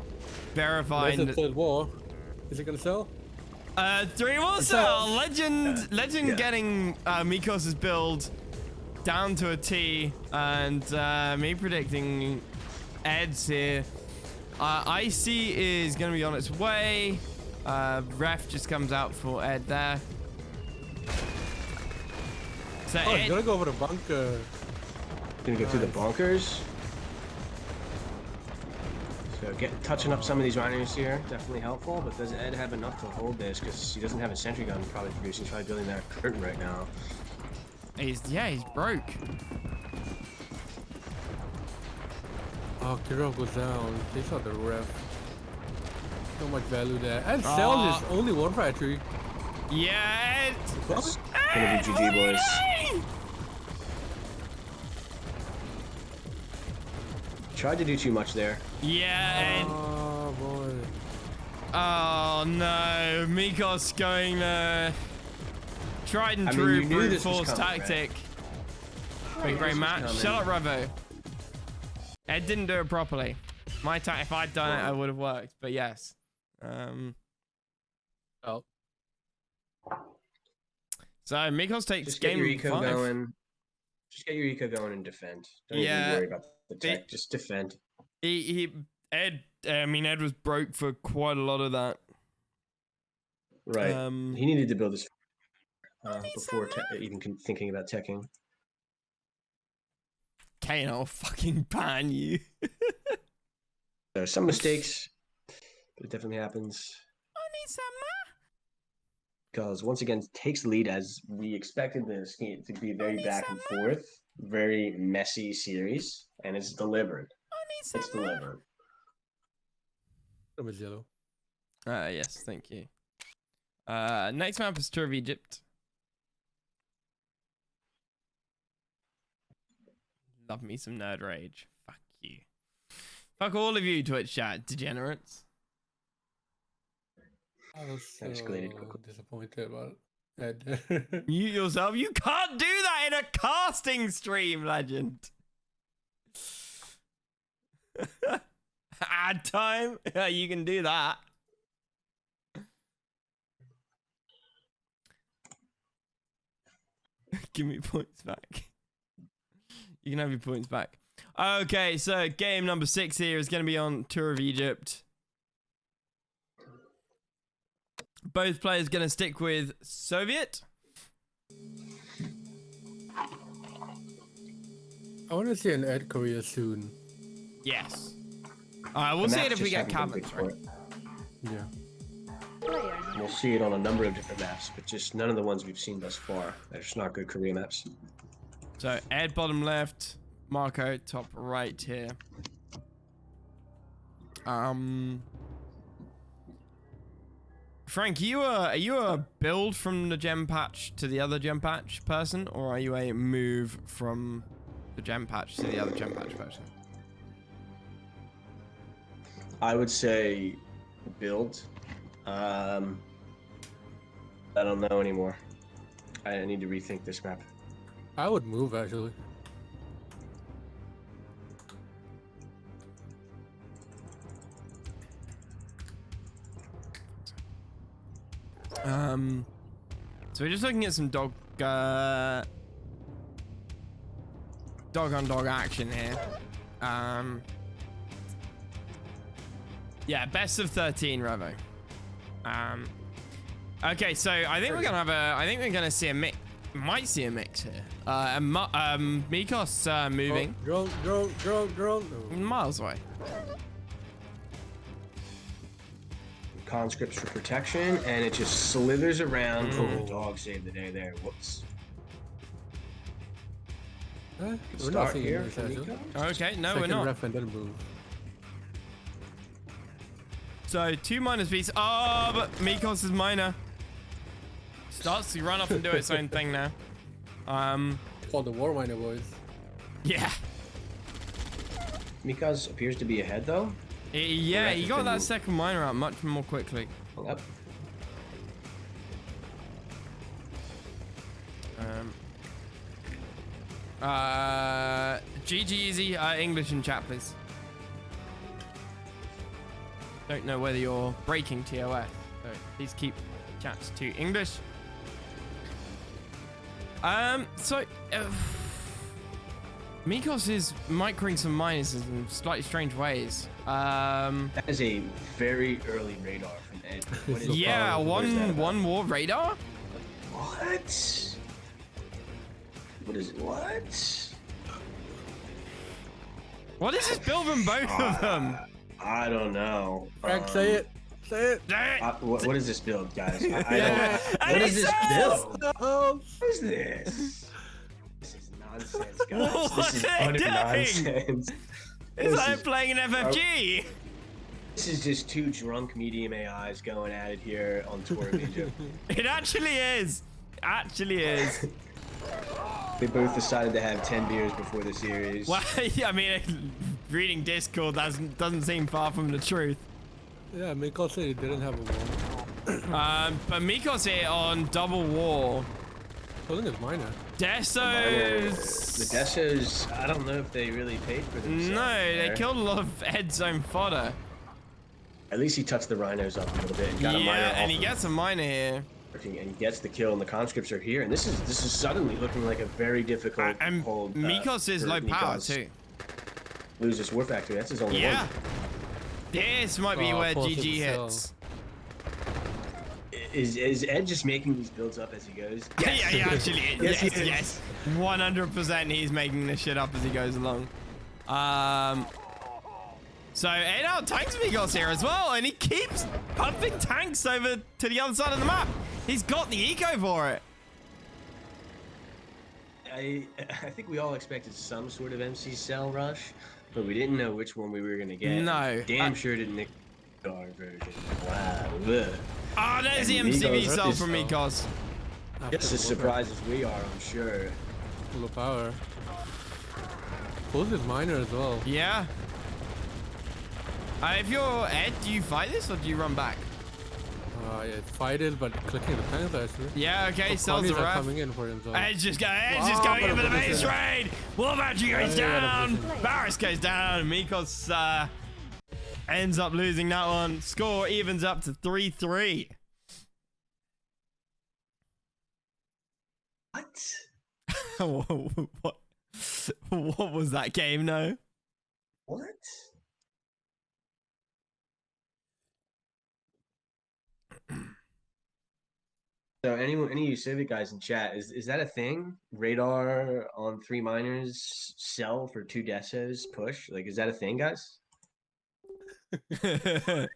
Speaker 2: verified.
Speaker 3: the third war. Is it gonna sell?
Speaker 2: 3 more cell. Legend
Speaker 1: Yeah.
Speaker 2: getting Mikoz's build down to a T, and me predicting Ed's here. Icy is gonna be on its way. Ref just comes out for Ed there. So
Speaker 3: Oh, he's
Speaker 2: Ed,
Speaker 3: gonna go for the bunker.
Speaker 1: Gonna go through the bunkers. So touching up some of these miners here, definitely helpful. But does Ed have enough to hold this? Because he doesn't have a sentry gun probably producing. He's probably building that curtain right now.
Speaker 2: he's broke.
Speaker 3: Oh, Kirill goes down. Takes out the ref. So much value there. And sells his only one factory.
Speaker 2: Yeah, Ed.
Speaker 1: That's gonna be GG, boys. Tried to do too much there.
Speaker 2: Yeah, Ed.
Speaker 3: Oh boy.
Speaker 2: Oh no, Mikoz going tried and
Speaker 1: I mean,
Speaker 2: true
Speaker 1: you knew
Speaker 2: brute
Speaker 1: this was
Speaker 2: force
Speaker 1: coming,
Speaker 2: tactic.
Speaker 1: Right,
Speaker 2: Great
Speaker 1: this was
Speaker 2: match.
Speaker 1: coming.
Speaker 2: Shut up, Revo. Ed didn't do it properly. My time, if I'd done it, I would have worked. But yes.
Speaker 3: Oh.
Speaker 2: So Mikoz takes
Speaker 1: Just get
Speaker 2: game
Speaker 1: your eco
Speaker 2: 5.
Speaker 1: going. Just get your eco going and defend. Don't
Speaker 2: Yeah.
Speaker 1: even worry about the tech. Just defend.
Speaker 2: Ed was broke for quite a lot of that.
Speaker 1: Right. He needed to build this before
Speaker 2: some
Speaker 1: even thinking about teching.
Speaker 2: Kane, I'll fucking ban you.
Speaker 1: There are some mistakes, but it definitely happens.
Speaker 2: I need some
Speaker 1: Because once again, takes the lead as we expected this game to be very back and forth, very messy series, and it's delivered. It's delivered.
Speaker 3: That was yellow.
Speaker 2: Yes, thank you. Next map is Tour of Egypt. Love me some nerd rage. Fuck you. Fuck all of you, Twitch chat degenerates.
Speaker 3: I was so
Speaker 1: Escalated quickly.
Speaker 3: disappointed about Ed.
Speaker 2: Mute yourself. You can't do that in a casting stream, legend. Ad time. Yeah, you can do that. Give me points back. You can have your points back. Okay, so game number 6 here is going to be on Tour of Egypt. Both players going to stick with Soviet.
Speaker 3: I want to see an Edd Korea soon.
Speaker 2: Yes. We'll see it if we get cabins, right?
Speaker 3: Yeah.
Speaker 4: Player
Speaker 1: We'll see it on a number of different maps, but just none of the ones we've seen thus far. They're just not good Korea maps.
Speaker 2: So Ed bottom left, Marco top right here. Frank, are you a build from the gem patch to the other gem patch person, or are you a move from the gem patch to the other gem patch person?
Speaker 1: I would say build. I don't know anymore. I need to rethink this map.
Speaker 3: I would move actually.
Speaker 2: So we're just looking at some dog on dog action here. Yeah, best of 13, Revo. Okay, so I think we're gonna see a mix. Might see a mix here. Mikoz moving.
Speaker 3: Oh, drone. No.
Speaker 2: Miles away.
Speaker 1: Conscripts for protection, and it just slithers around. Oh, dog saved the day there. Whoops.
Speaker 3: We're not
Speaker 1: Start
Speaker 3: seeing
Speaker 1: here
Speaker 3: this
Speaker 1: for
Speaker 3: actually.
Speaker 1: Mikoz.
Speaker 2: Okay, no,
Speaker 3: Second
Speaker 2: we're not.
Speaker 3: ref and then move.
Speaker 2: So 2 minus beats. Oh, but Mikoz is minor. Starts to run off and do its own thing now.
Speaker 3: Called the War Miner boys.
Speaker 2: Yeah.
Speaker 1: Mikoz appears to be ahead though.
Speaker 2: Yeah, he got that second minor out much more quickly.
Speaker 1: Yep.
Speaker 2: GG easy. English in chat, please. Don't know whether you're breaking TOS, so please keep chats to English. Mikoz is microing some miners in slightly strange ways.
Speaker 1: That is a very early radar from Ed. What is
Speaker 2: Yeah,
Speaker 1: what is that about?
Speaker 2: one more radar.
Speaker 1: What? What is it? What?
Speaker 2: What is this build from both of them?
Speaker 1: I don't know.
Speaker 3: Frank, say it. Say it.
Speaker 1: What is this build, guys? I
Speaker 2: Yeah.
Speaker 1: don't. What is this build?
Speaker 3: Oh,
Speaker 1: What is this? This is nonsense, guys.
Speaker 2: What
Speaker 1: This is
Speaker 2: are they
Speaker 1: utter
Speaker 2: doing?
Speaker 1: nonsense.
Speaker 2: It's
Speaker 1: This
Speaker 2: like
Speaker 1: is-
Speaker 2: playing an FFG.
Speaker 1: This is just two drunk medium AIs going at it here on Tour of Egypt.
Speaker 2: It actually is. Actually is.
Speaker 1: They both decided to have 10 beers before the series.
Speaker 2: Well, I mean, reading Discord doesn't seem far from the truth.
Speaker 3: yeah, Mikoz said he didn't have a war.
Speaker 2: But Mikoz here on double war.
Speaker 3: I think it's minor.
Speaker 2: Desos.
Speaker 1: The Desos, I don't know if they really paid for themselves.
Speaker 2: No, they
Speaker 1: there.
Speaker 2: killed a lot of Ed's own fodder.
Speaker 1: At least he touched the rhinos up a little bit and got a miner
Speaker 2: Yeah,
Speaker 1: off
Speaker 2: and he
Speaker 1: of
Speaker 2: gets a miner here.
Speaker 1: working, and he gets the kill, and the conscripts are here, and this is suddenly looking like a very difficult
Speaker 2: And
Speaker 1: hold.
Speaker 2: Mikoz is
Speaker 1: for
Speaker 2: low power
Speaker 1: Mikoz.
Speaker 2: too.
Speaker 1: Lose this war factory. That's his only
Speaker 2: Yeah.
Speaker 1: one.
Speaker 2: This might be where
Speaker 3: force
Speaker 2: GG
Speaker 3: it to
Speaker 2: hits.
Speaker 1: Is Ed just making these builds up as he goes?
Speaker 2: Yeah, he actually is.
Speaker 1: Yes, he
Speaker 2: Yes,
Speaker 1: is.
Speaker 2: yes. 100% he's making this shit up as he goes along. So Ed out tanks Mikoz here as well, and he keeps pumping tanks over to the other side of the map. He's got the eco for it.
Speaker 1: I think we all expected some sort of MC cell rush, but we didn't know which one we were gonna get.
Speaker 2: No.
Speaker 1: Damn sure didn't make our version. Wow. Ugh.
Speaker 2: Ah, there's the
Speaker 1: And
Speaker 2: MCV
Speaker 1: Mikoz
Speaker 2: cell
Speaker 1: is
Speaker 2: from Mikoz.
Speaker 1: Just as surprised as we are, I'm sure.
Speaker 3: Full of power. Pulls his minor as well.
Speaker 2: Yeah. If you're Ed, do you fight this or do you run back?
Speaker 3: Yeah, fight it, but clicking the tanks actually.
Speaker 2: Yeah, okay,
Speaker 3: The
Speaker 2: sells the
Speaker 3: Connies are
Speaker 2: ref.
Speaker 3: coming in for himself.
Speaker 2: Ed's just going
Speaker 3: Wow,
Speaker 2: in for the
Speaker 3: what a
Speaker 2: base
Speaker 3: position.
Speaker 2: raid. Wolverhampton goes
Speaker 3: Yeah,
Speaker 2: down.
Speaker 3: position.
Speaker 2: Barris goes down. Mikoz ends up losing that one. Score evens up to 3-3.
Speaker 1: What?
Speaker 2: what? What was that game? No.
Speaker 1: What? So any of you Civic guys in chat, is that a thing? Radar on 3 miners, sell for 2 desos, push? Like, is that a thing, guys?
Speaker 3: This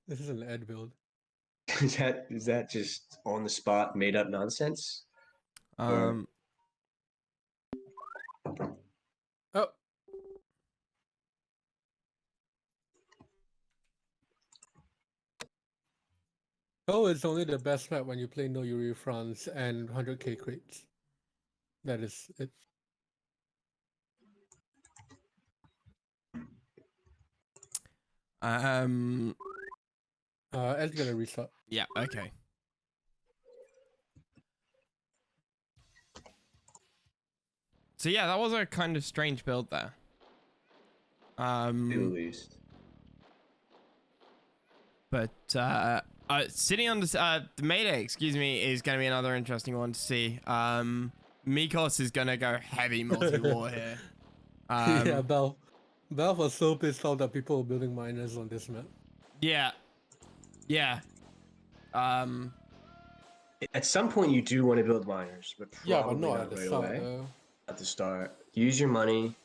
Speaker 3: is an Edd build.
Speaker 1: Is that just on the spot made up nonsense?
Speaker 2: um.
Speaker 3: Oh, oh, it's only the best map when you play No Yuri France and 100k crates. That is it. Ed's gonna restart.
Speaker 2: Yeah. Okay. So yeah, that was a kind of strange build there.
Speaker 1: At least.
Speaker 2: But sitting on the Mayday, excuse me, is going to be another interesting one to see. Mikoz is going to go heavy multi-war here.
Speaker 3: Yeah, Valve was so pissed off that people were building miners on this map.
Speaker 2: Yeah. Yeah.
Speaker 1: At some point, you do want to build miners, but
Speaker 3: Yeah,
Speaker 1: probably
Speaker 3: but not
Speaker 1: not
Speaker 3: at the
Speaker 1: right
Speaker 3: start.
Speaker 1: away. At the start, use your money,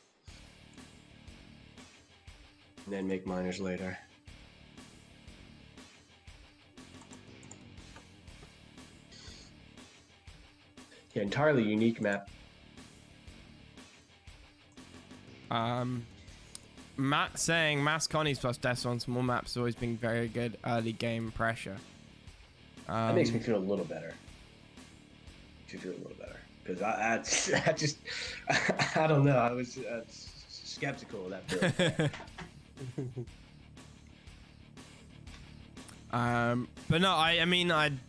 Speaker 1: and then make miners later. Yeah, entirely unique map.
Speaker 2: Matt saying Mass Connies plus Death on small maps has always been very good early game pressure.
Speaker 1: That makes me feel a little better. Makes me feel a little better. Because I just, I don't know. I was skeptical of that build.
Speaker 2: But no, I mean, I'd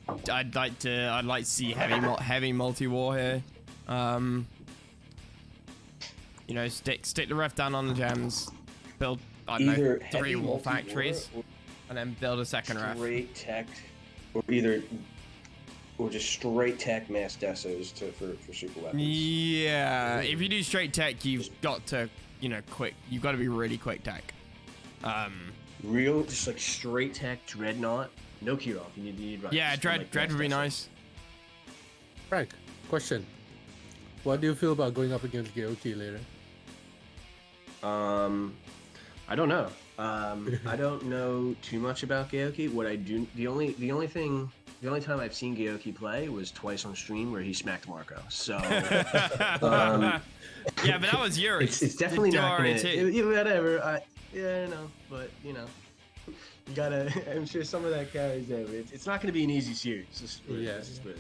Speaker 2: like to see heavy multi-war here. You know, stick the ref down on the gems, build, I don't know, 3 war factories, and then build a second ref.
Speaker 1: Straight tech, or just straight tech mass desos for super weapons.
Speaker 2: Yeah, if you do straight tech, you've got to, you know, you've got to be really quick tech.
Speaker 1: Just like straight tech dreadnought, no key off. You need right.
Speaker 2: Yeah, dread would be nice.
Speaker 3: Frank, question. What do you feel about going up against Geoki later?
Speaker 1: I don't know. I don't know too much about Geoki. What I do, the only time I've seen Geoki play was twice on stream where he smacked Marco. So,
Speaker 2: Yeah, but that was Yuri.
Speaker 1: It's definitely not gonna. Whatever. Yeah, I know, but you know, you gotta. I'm sure some of that carries over. It's not gonna be an easy series. Let's put it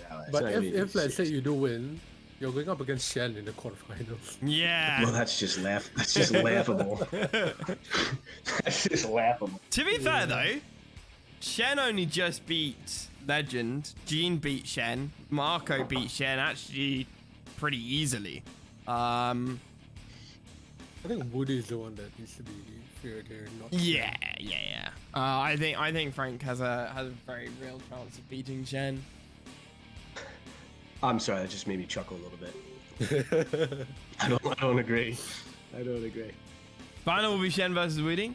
Speaker 1: that way.
Speaker 3: But if let's say you do win, you're going up against Shen in the quarterfinals.
Speaker 2: Yeah.
Speaker 1: Well, that's just laughable. That's just laughable.
Speaker 2: To be fair though, Shen only just beat Legend. Gene beat Shen. Marco beat Shen actually pretty easily.
Speaker 3: I think Woody is the one that needs to be feared here. Not
Speaker 2: Yeah. I think Frank has a very real chance of beating Shen.
Speaker 1: I'm sorry, that just made me chuckle a little bit. I don't agree. I don't agree.
Speaker 2: Final will be Shen versus Woody.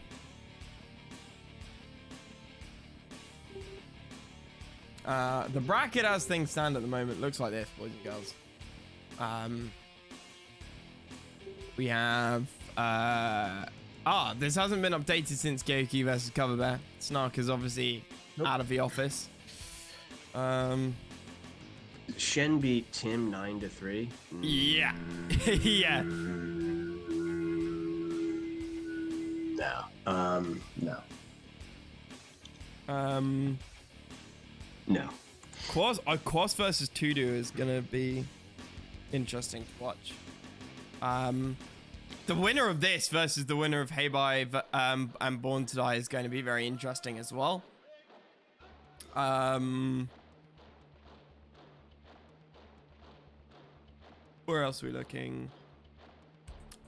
Speaker 2: The bracket as things stand at the moment looks like this, boys and girls. We have this hasn't been updated since Geoki versus Cover Bear. Snark is obviously out of the office.
Speaker 1: Shen beat Tim 9-3.
Speaker 2: Yeah. Yeah.
Speaker 1: No. No.
Speaker 2: Quas versus Tudu is gonna be interesting to watch. The winner of this versus the winner of Hey Bye and Born to Die is going to be very interesting as well. Where else are we looking?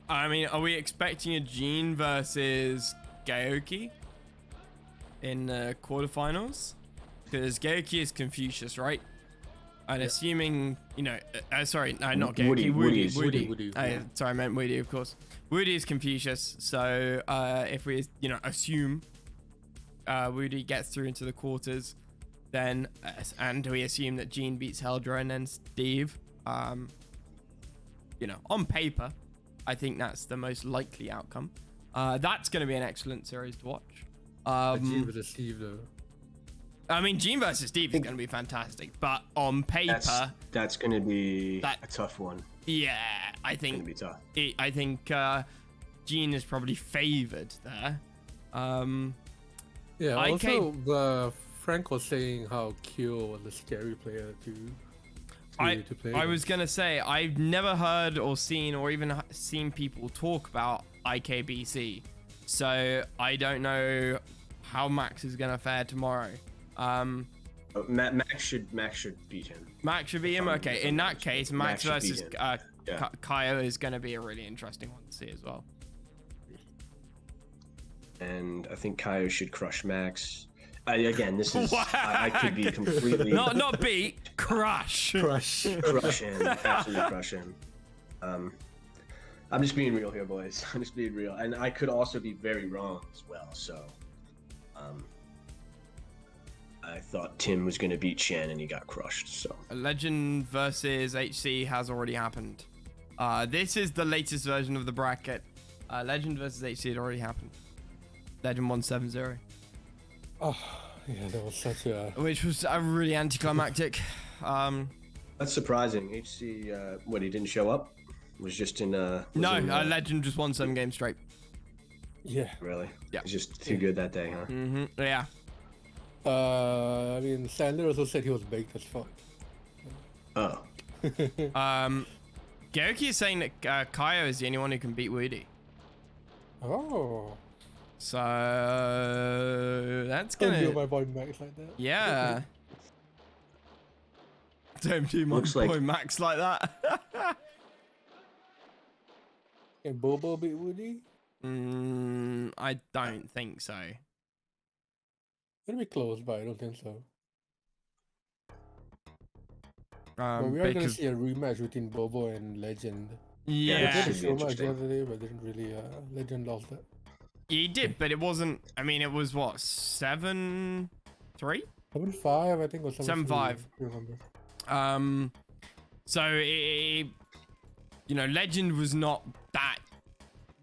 Speaker 2: I mean, are we expecting a Gene versus Geoki in the quarterfinals? Because Geoki is Confucius, right? And assuming, you know, sorry, no, not
Speaker 1: Woody,
Speaker 2: Gary,
Speaker 1: Woody's.
Speaker 3: Woody.
Speaker 2: Sorry, I meant Woody, of course. Woody is Confucius. So if we, you know, assume Woody gets through into the quarters, then, and we assume that Gene beats Heldra and then Steve, you know, on paper, I think that's the most likely outcome. That's going to be an excellent series to watch.
Speaker 3: Gene versus Steve, though.
Speaker 2: I mean, Gene versus Steve is going to be fantastic, but on paper,
Speaker 1: that's going to be a tough one.
Speaker 2: Yeah, I think
Speaker 1: It's going to be tough.
Speaker 2: I think Gene is probably favored there.
Speaker 3: Yeah.
Speaker 2: IK
Speaker 3: Also, Frank was saying how Kyo was a scary player to play.
Speaker 2: I was gonna say I've never heard or seen or even seen people talk about IKBC, so I don't know how Max is gonna fare tomorrow.
Speaker 1: Max should beat him.
Speaker 2: Max should beat him. Okay, in that case, Max
Speaker 1: should beat
Speaker 2: versus
Speaker 1: him. Yeah.
Speaker 2: Kaio is gonna be a really interesting one to see as well.
Speaker 1: And I think Kaio should crush Max. Again, this is I could be completely
Speaker 2: not beat, crush.
Speaker 3: Crush.
Speaker 1: crush him, absolutely crush him. I'm just being real here, boys. I'm just being real, and I could also be very wrong as well. So, I thought Tim was going to beat Shen, and he got crushed. So,
Speaker 2: Legend versus HC has already happened. This is the latest version of the bracket. Legend versus HC had already happened. Legend 170.
Speaker 3: Oh, yeah, that was such a...
Speaker 2: Which was a really anticlimactic.
Speaker 1: that's surprising. HC, what, he didn't show up? Was just in
Speaker 2: No, Legend just won 7 games straight.
Speaker 3: Yeah.
Speaker 1: Really?
Speaker 2: Yeah.
Speaker 1: He's just too good that day, huh?
Speaker 2: Mm-hmm. Yeah.
Speaker 3: I mean, Sander also said he was baked as fuck.
Speaker 1: Oh.
Speaker 2: Geoki is saying that Kaio is the only one who can beat Woody.
Speaker 3: Oh.
Speaker 2: So that's
Speaker 3: Don't do
Speaker 2: gonna...
Speaker 3: my boy Max like that.
Speaker 2: Yeah. Don't do my
Speaker 1: Looks
Speaker 2: boy
Speaker 1: like-
Speaker 2: Max like that.
Speaker 3: Can Bobo beat Woody?
Speaker 2: I don't think so.
Speaker 3: It'll be close, but I don't think so. But we are going to
Speaker 2: Because
Speaker 3: see a rematch between Bobo and Legend.
Speaker 2: yeah,
Speaker 3: They
Speaker 1: should
Speaker 3: did
Speaker 1: be
Speaker 3: so much the
Speaker 1: interesting.
Speaker 3: other day, but didn't really. Legend lost that.
Speaker 2: he did, but it wasn't. I mean, it was what 7-3.
Speaker 3: 7-5, I think, or 7-5.
Speaker 2: 7-5.
Speaker 3: I remember.
Speaker 2: So you know, Legend was not that.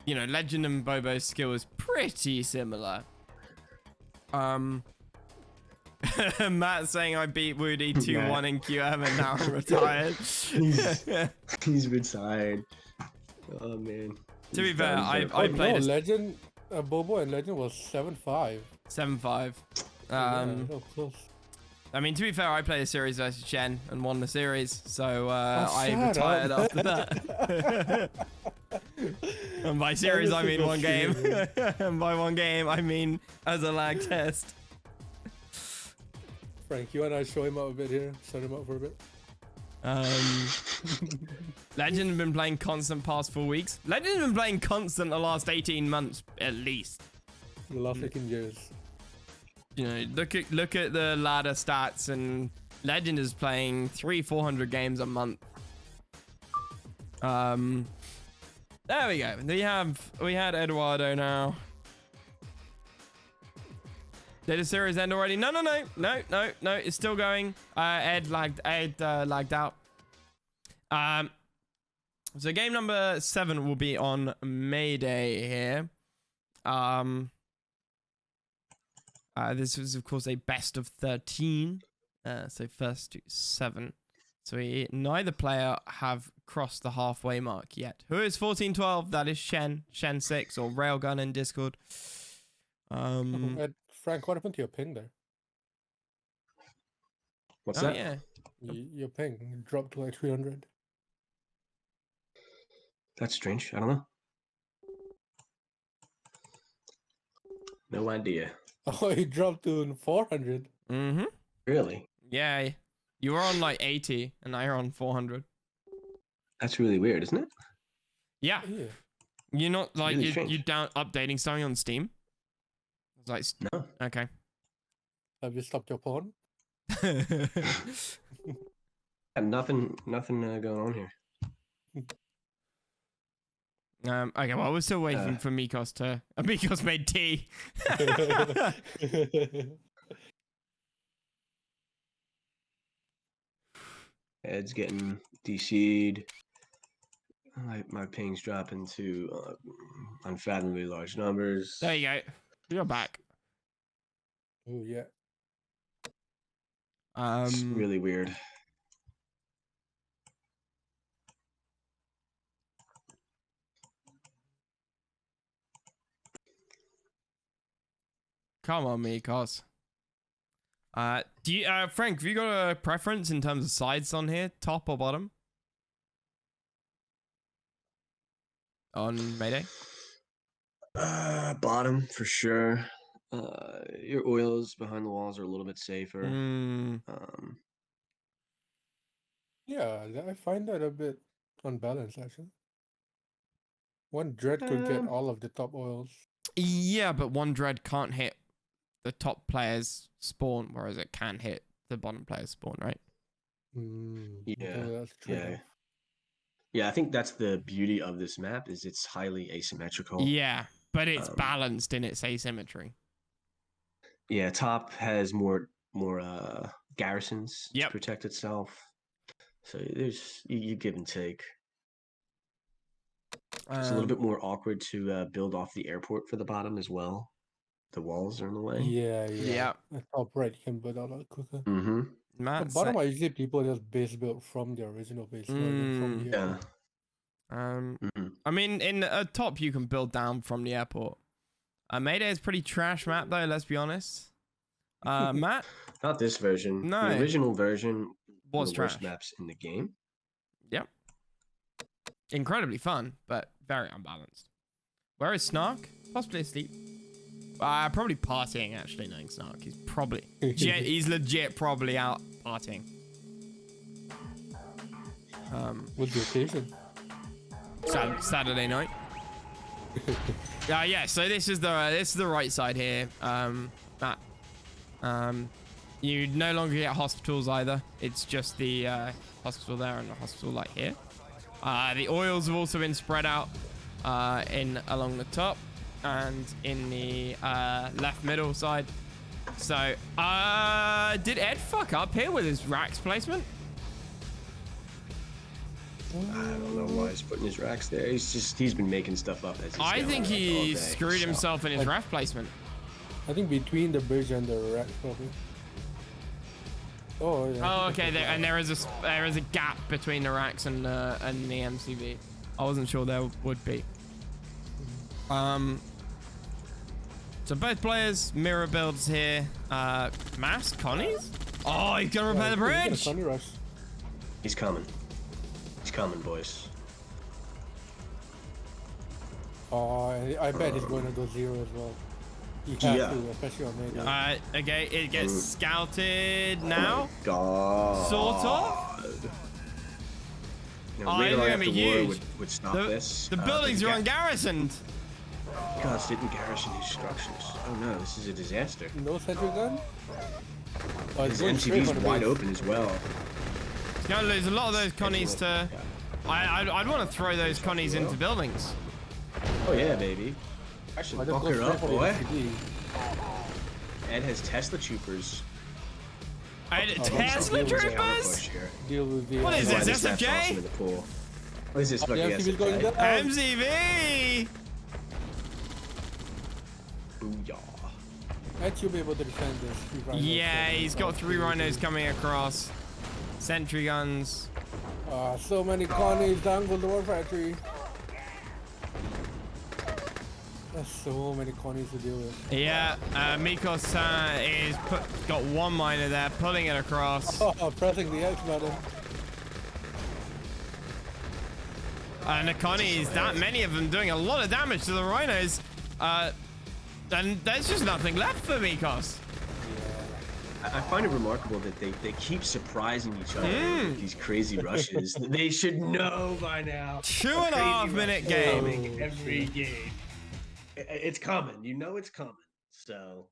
Speaker 2: You know, Legend and Bobo's skill is pretty similar. Matt saying I beat Woody 2-1 in QM and now I'm retired.
Speaker 1: He's retired. Oh, man.
Speaker 2: To be
Speaker 1: He's
Speaker 2: fair,
Speaker 1: done.
Speaker 2: I played
Speaker 3: no,
Speaker 2: a
Speaker 3: Legend, Bobo and Legend was 7-5.
Speaker 2: 7-5.
Speaker 3: No, close.
Speaker 2: I mean, to be fair, I played a series versus Shen and won the series, so I
Speaker 3: shut
Speaker 2: retired
Speaker 3: up.
Speaker 2: after that. And by series, I mean one game. And by one game, I mean as a lag test.
Speaker 3: Frank, you want to show him up a bit here? Shut him up for a bit.
Speaker 2: Legend have been playing constant past 4 weeks. Legend have been playing constant the last 18 months at least.
Speaker 3: The last 18 years.
Speaker 2: You know, look at the ladder stats, and Legend is playing 300-400 games a month. There we go. We had Eduardo now. Did the series end already? No. It's still going. Ed lagged out. So game number 7 will be on May Day here. This was of course a best of 13. So first to 7. So neither player have crossed the halfway mark yet. Who is 14-12? That is Shen 6 or Railgun in Discord.
Speaker 3: Frank, what happened to your ping there?
Speaker 1: What's
Speaker 2: Oh
Speaker 1: that?
Speaker 2: yeah.
Speaker 3: Your ping dropped to like 300.
Speaker 1: That's strange. I don't know. No idea.
Speaker 3: Oh, it dropped to 400.
Speaker 2: Mm-hmm.
Speaker 1: Really?
Speaker 2: Yeah. You were on like 80 and now you're on 400.
Speaker 1: That's really weird, isn't it?
Speaker 2: Yeah.
Speaker 3: Yeah.
Speaker 2: You're not like
Speaker 1: Really
Speaker 2: you
Speaker 1: strange.
Speaker 2: down updating something on Steam? It's like
Speaker 1: No.
Speaker 2: okay.
Speaker 3: Have you stopped your porn?
Speaker 1: Nothing going on here.
Speaker 2: Okay, well, we're still waiting for Mikoz to. Mikoz made tea.
Speaker 1: Ed's getting DC'd. My ping's dropping to unfathomably large numbers.
Speaker 2: There you go. You're back.
Speaker 3: Oh yeah.
Speaker 1: It's really weird.
Speaker 2: Come on, Mikoz. Do you, Frank, have you got a preference in terms of sides on here, top or bottom? On Mayday?
Speaker 1: Bottom for sure. Your oils behind the walls are a little bit safer.
Speaker 3: Yeah, I find that a bit unbalanced actually. One dread could get all of the top oils.
Speaker 2: Yeah, but one dread can't hit the top player's spawn, whereas it can hit the bottom player's spawn, right?
Speaker 1: Yeah,
Speaker 3: that's true.
Speaker 1: Yeah. I think that's the beauty of this map is it's highly asymmetrical.
Speaker 2: Yeah, but it's balanced in its asymmetry.
Speaker 1: Yeah, top has more garrisons to protect itself. So there's you give and take. It's a little bit more awkward to build off the airport for the bottom as well. The walls are in the way.
Speaker 3: Yeah. The top right can build a lot quicker.
Speaker 1: Mm-hmm.
Speaker 3: The bottom are usually people just base build from the original base. From the airport.
Speaker 2: I mean, in a top you can build down from the airport. Mayday is pretty trash map though. Let's be honest. Matt,
Speaker 1: not this version.
Speaker 2: No,
Speaker 1: the original version
Speaker 2: was trash.
Speaker 1: Worst maps in the game.
Speaker 2: Yep. Incredibly fun, but very unbalanced. Where is Snark? Possibly asleep. Probably partying, actually, knowing Snark. He's probably... he's legit probably out partying.
Speaker 3: What's the occasion?
Speaker 2: Saturday night. Yeah, so this is the right side here. Matt. You no longer get hospitals either. It's just the hospital there and the hospital like here. The oils have also been spread out in along the top and in the left middle side. So, did Edd fuck up here with his racks placement?
Speaker 1: I don't know why he's putting his racks there. He's been making stuff up as he's
Speaker 2: I think he screwed himself in his rack placement.
Speaker 3: I think between the bridge and the rack probably. Oh yeah.
Speaker 2: Oh, okay. There is a gap between the racks and the MCV. I wasn't sure there would be. So both players mirror builds here. Mass Connie's. Oh, he's gonna repair the bridge.
Speaker 1: He's coming. He's coming, boys.
Speaker 3: Oh, I bet he's going to go zero as well. He has to, especially on Mayday.
Speaker 2: Okay, it gets scouted now.
Speaker 1: Oh God.
Speaker 2: Sort of.
Speaker 1: Now,
Speaker 2: it's gonna be huge.
Speaker 1: Would stop this.
Speaker 2: The buildings are ungarrisoned.
Speaker 1: God, didn't garrison these structures. Oh no, this is a disaster.
Speaker 3: No sentry gun? Oh,
Speaker 1: his MCV's wide open as well.
Speaker 2: He's gonna lose a lot of those Connies to... I'd want to throw those Connies into buildings.
Speaker 1: Oh yeah, baby. I should fuck her up, boy. Edd has Tesla troopers.
Speaker 2: Tesla troopers? What is this, SFJ?
Speaker 1: What is this fucking SFJ?
Speaker 2: MCV!
Speaker 1: Booyah.
Speaker 3: Edd should be able to defend this.
Speaker 2: Yeah, he's got 3 rhinos coming across. Sentry guns.
Speaker 3: So many Connies down the door factory. There's so many Connies to deal with.
Speaker 2: Yeah, Mikoz is got 1 miner there, pulling it across.
Speaker 3: Oh, pressing the X button.
Speaker 2: And the Connies, that many of them doing a lot of damage to the rhinos. And there's just nothing left for Mikoz.
Speaker 1: I find it remarkable that they keep surprising each other with these crazy rushes. They should know by now.
Speaker 2: 2.5 minute game.
Speaker 1: Every game. It's coming. You know it's coming. So.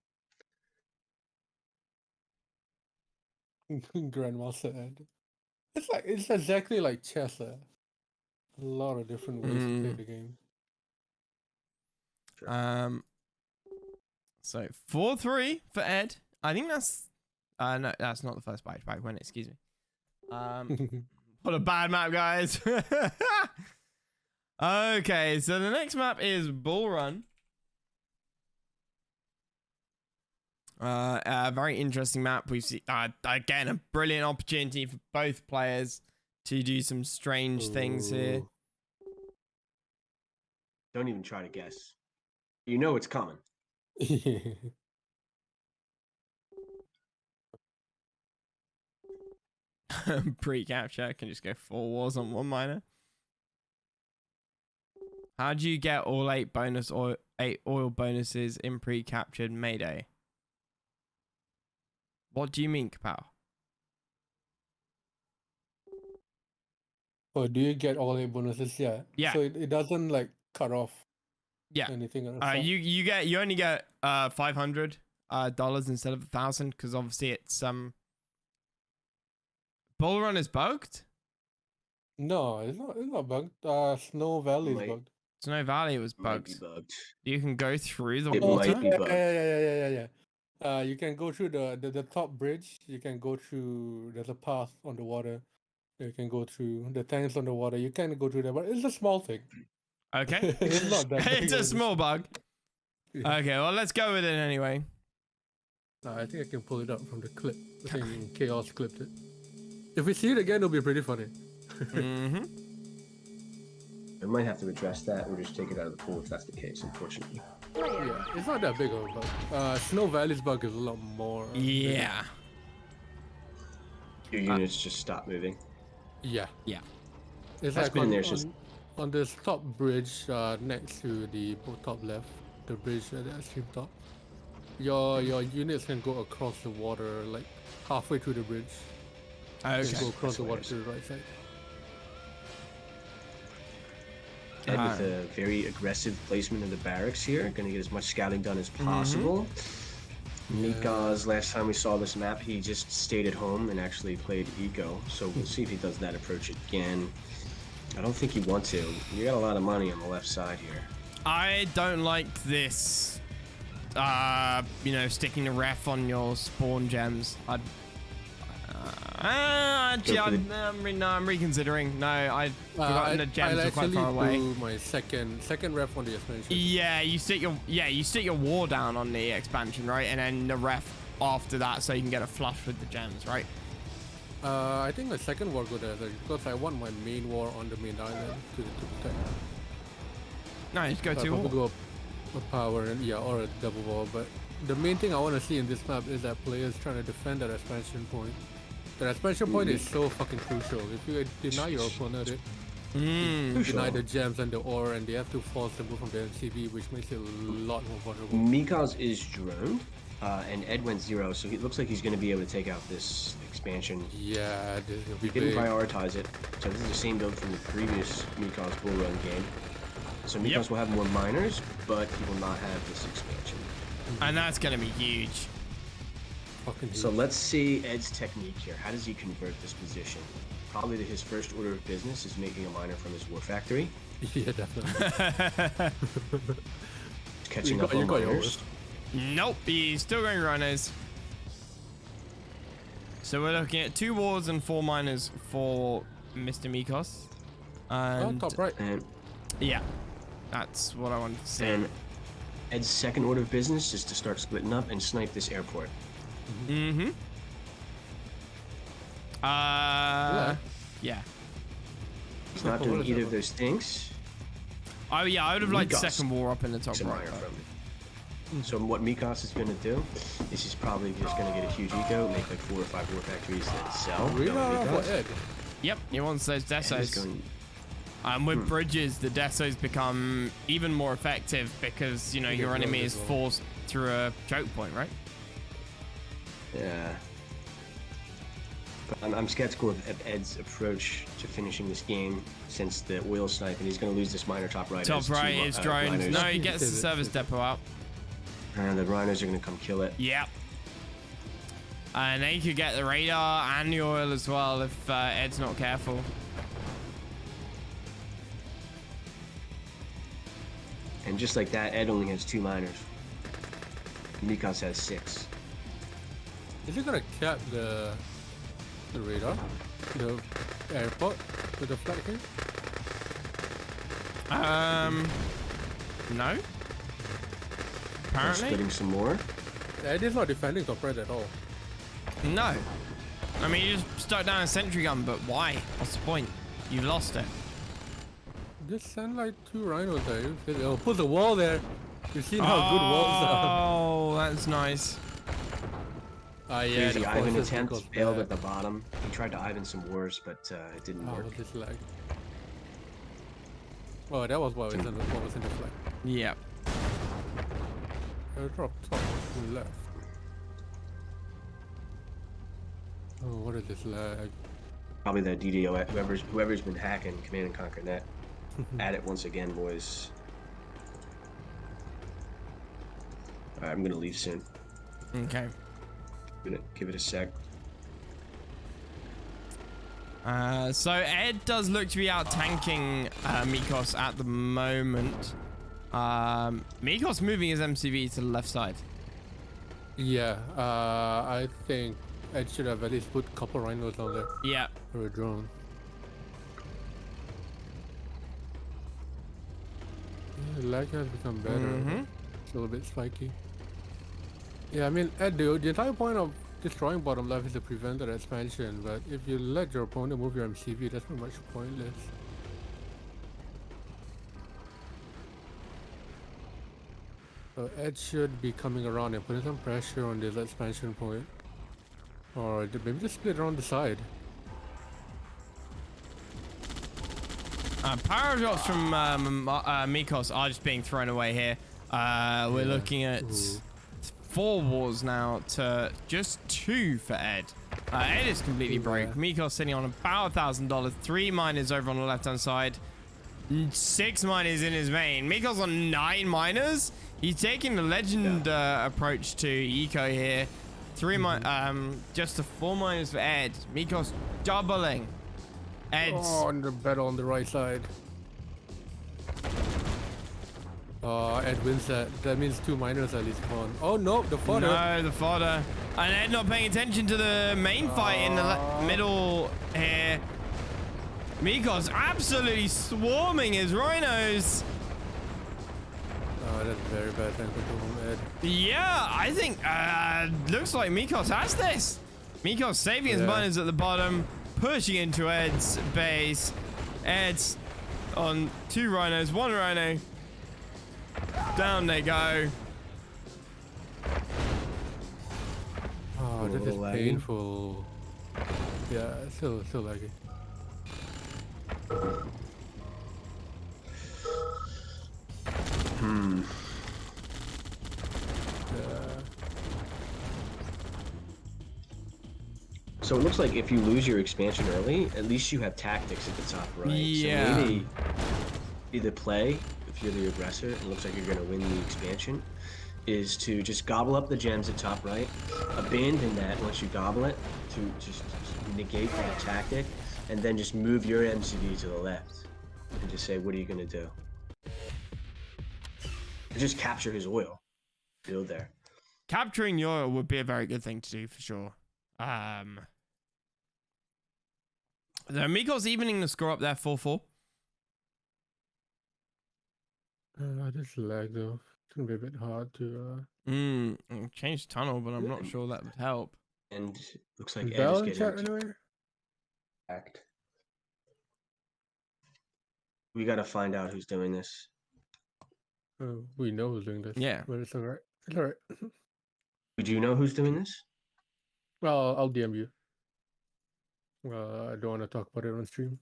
Speaker 3: Grandmaster Edd. It's exactly like chess. A lot of different ways to play the game.
Speaker 2: So 4-3 for Ed. I think that's no, that's not the first bite win. Excuse me. What a bad map, guys. Okay, so the next map is Bull Run. A very interesting map. We've seen again a brilliant opportunity for both players to do some strange things here.
Speaker 1: Don't even try to guess. You know it's coming.
Speaker 2: Pre-capture can just go 4 wars on 1 miner. How do you get all 8 oil bonuses in pre-captured Mayday? What do you mean, Kapow?
Speaker 3: Oh, do you get all 8 bonuses? Yeah.
Speaker 2: Yeah.
Speaker 3: So it doesn't like cut off.
Speaker 2: Yeah.
Speaker 3: Anything. At the start?
Speaker 2: You only get $500 instead of 1,000 because obviously it's Bull Run is bugged.
Speaker 3: No, it's not bugged. Snow Valley is bugged.
Speaker 2: Snow Valley was bugged.
Speaker 1: Might be bugged.
Speaker 2: You can go through the
Speaker 1: It
Speaker 2: water.
Speaker 1: might be bugged.
Speaker 3: Yeah. You can go through the top bridge. You can go through. There's a path on the water. You can go through the tanks on the water. You can go through there, but it's a small thing.
Speaker 2: Okay.
Speaker 3: It's not that big.
Speaker 2: It's a small bug.
Speaker 3: Yeah.
Speaker 2: Okay, well, let's go with it anyway.
Speaker 3: I think I can pull it up from the clip. I think Chaos clipped it. If we see it again, it'll be pretty funny.
Speaker 2: Mm-hmm.
Speaker 1: I might have to address that or just take it out of the pool if that's the case, unfortunately.
Speaker 3: Yeah, it's not that big of a bug. Snow Valley's bug is a lot more.
Speaker 2: Yeah.
Speaker 1: Your units just stop moving.
Speaker 3: Yeah.
Speaker 2: Yeah.
Speaker 3: It's
Speaker 1: That's
Speaker 3: like
Speaker 1: been
Speaker 3: on,
Speaker 1: there since-
Speaker 3: on this top bridge next to the top left, the bridge at the extreme top. Your units can go across the water like halfway through the bridge.
Speaker 2: Okay.
Speaker 3: You can go across the water to the right side.
Speaker 1: And with a very aggressive placement of the barracks here, going to get as much scouting done as possible. Mikoz, last time we saw this map, he just stayed at home and actually played eco. So we'll see if he does that approach again. I don't think he wants to. You got a lot of money on the left side here.
Speaker 2: I don't like this. Sticking a ref on your spawn gems. I'm reconsidering. No, I've forgotten the gems are quite far away.
Speaker 3: Do my second ref on the expansion.
Speaker 2: Yeah, you stick your war down on the expansion, right? And then the ref after that, so you can get a flush with the gems, right?
Speaker 3: I think the second war go there because I want my main war on the main island to protect.
Speaker 2: No, just go
Speaker 3: So
Speaker 2: 2
Speaker 3: I'll
Speaker 2: war.
Speaker 3: go up a power and or a double war. But the main thing I want to see in this map is that players trying to defend that expansion point. The expansion point is so fucking crucial. If you deny your opponent it, you deny the gems and the ore, and they have to force the move from the MCB, which makes it a lot more vulnerable.
Speaker 1: Mikoz is droned, and Ed went 0, so it looks like he's going to be able to take out this expansion.
Speaker 3: Yeah, this is gonna be
Speaker 1: He didn't
Speaker 3: big.
Speaker 1: prioritize it. So this is the same build from the previous Mikoz Bull Run game. So Mikoz will have more miners, but he will not have this expansion.
Speaker 2: And that's gonna be huge.
Speaker 3: Fucking
Speaker 1: So
Speaker 3: huge.
Speaker 1: let's see Ed's technique here. How does he convert this position? Probably his first order of business is making a miner from his war factory.
Speaker 3: Yeah, definitely.
Speaker 1: Catching
Speaker 3: You
Speaker 1: up
Speaker 3: got-
Speaker 1: on
Speaker 3: you got
Speaker 1: miners.
Speaker 3: yours.
Speaker 2: Nope, he's still going runners. So we're looking at 2 wars and 4 miners for Mr. Mikoz. And
Speaker 3: Top right.
Speaker 1: And,
Speaker 2: yeah, that's what I wanted to say.
Speaker 1: and Ed's second order of business is to start splitting up and snipe this airport.
Speaker 2: Mm-hmm. Yeah.
Speaker 1: He's not doing either of those things.
Speaker 2: Oh yeah, I would have liked
Speaker 1: Mikoz.
Speaker 2: second war up in the top
Speaker 1: Makes a
Speaker 2: right.
Speaker 1: miner from it. So what Mikoz is going to do is he's probably just going to get a huge eco, make like 4 or 5 war factories that sell.
Speaker 3: Really?
Speaker 1: No,
Speaker 3: For
Speaker 1: Mikoz.
Speaker 3: Ed.
Speaker 2: Yep, he wants those
Speaker 1: Ed is
Speaker 2: desos.
Speaker 1: going-
Speaker 2: With bridges, the desos become even more effective because, you know, your
Speaker 3: Yeah,
Speaker 2: enemy
Speaker 3: as
Speaker 2: is
Speaker 3: well.
Speaker 2: forced through a choke point, right?
Speaker 1: Yeah. But I'm skeptical of Ed's approach to finishing this game since the oil snipe, and he's going to lose this miner top right.
Speaker 2: Top
Speaker 1: as
Speaker 2: right
Speaker 1: two,
Speaker 2: is droned.
Speaker 1: rhinos.
Speaker 2: No, he gets the
Speaker 3: Save it,
Speaker 2: service
Speaker 3: save it.
Speaker 2: depot out.
Speaker 1: And the rhinos are going to come kill it.
Speaker 2: Yep. And they could get the radar and the oil as well if Ed's not careful.
Speaker 1: And just like that, Edd only has 2 miners. Mikoz has 6.
Speaker 3: Is he gonna cap the radar? The airport with the flag here?
Speaker 2: No.
Speaker 1: They're
Speaker 2: Apparently,
Speaker 1: splitting some more.
Speaker 3: Edd is not defending top right at all.
Speaker 2: no. I mean, you just stuck down a sentry gun, but why? What's the point? You lost it.
Speaker 3: Just send like 2 rhinos there. Oh, put the wall there. You've seen how good walls are.
Speaker 2: Oh, that's nice.
Speaker 3: Yeah,
Speaker 1: Crazy
Speaker 3: the
Speaker 1: Ivan
Speaker 3: forces
Speaker 1: attempt
Speaker 3: goes
Speaker 1: failed
Speaker 3: bad.
Speaker 1: at the bottom. He tried to Ivan some wars, but it didn't
Speaker 3: Oh,
Speaker 1: work.
Speaker 3: this lag. Oh, that was what was in the flag.
Speaker 2: Yep.
Speaker 3: Airdrop top left. Oh, what is this lag?
Speaker 1: Probably the DDO, whoever's been hacking Command and Conquer Net. At it once again, boys. Alright, I'm gonna leave soon.
Speaker 2: Okay.
Speaker 1: Give it a sec.
Speaker 2: So Edd does look to be out tanking Mikoz at the moment. Mikoz moving his MCV to the left side.
Speaker 3: Yeah, I think Edd should have at least put a couple rhinos on there
Speaker 2: Yeah.
Speaker 3: for a drone. Yeah, the lag has become better. It's a little bit spiky. Yeah, I mean, Edd, the entire point of destroying bottom left is to prevent that expansion, but if you let your opponent move your MCV, that's pretty much pointless. So Edd should be coming around and putting some pressure on this expansion point. Or maybe just split around the side.
Speaker 2: Power drops from Mikoz are just being thrown away here. We're looking at 4 wars now to just 2 for Edd. Edd is completely broke. Mikoz sitting on about $1,000. 3 miners over on the left hand side. 6 miners in his main. Mikoz on 9 miners. He's taking the legend approach to eco here. 3 just to 4 miners for Edd. Mikoz doubling. Edd's
Speaker 3: on the battle on the right side. Edd wins that. That means 2 miners at least gone. Oh no, the fodder.
Speaker 2: No, the fodder. And Edd not paying attention to the main fight in the middle here. Mikoz absolutely swarming his rhinos.
Speaker 3: Oh, that's very bad tank control from Edd.
Speaker 2: Yeah, I think looks like Mikoz has this. Mikoz saving his miners at the bottom, pushing into Edd's base. Edd's on 2 rhinos, 1 rhino. Down they go.
Speaker 3: Oh, this is
Speaker 1: laggy.
Speaker 3: painful. Yeah, still laggy.
Speaker 1: So it looks like if you lose your expansion early, at least you have tactics at the top right.
Speaker 2: Yeah.
Speaker 1: So maybe the play, if you're the aggressor, it looks like you're going to win the expansion, is to just gobble up the gems at top right, abandon that once you gobble it, to just negate that tactic, and then just move your MCV to the left and just say, what are you going to do? And just capture his oil. Build there.
Speaker 2: Capturing the oil would be a very good thing to do for sure. The Mikoz evening the score up there 4-4.
Speaker 3: This lag though. It's gonna be a bit hard to.
Speaker 2: Change tunnel, but I'm not sure that would help.
Speaker 1: And looks like Edd
Speaker 3: Bell
Speaker 1: is
Speaker 3: in
Speaker 1: getting
Speaker 3: chat anywhere?
Speaker 1: attacked. We got to find out who's doing this.
Speaker 3: We know who's doing this.
Speaker 2: Yeah.
Speaker 3: But it's alright. It's alright.
Speaker 1: Do you know who's doing this?
Speaker 3: Well, I'll DM you. I don't want to talk about it on stream.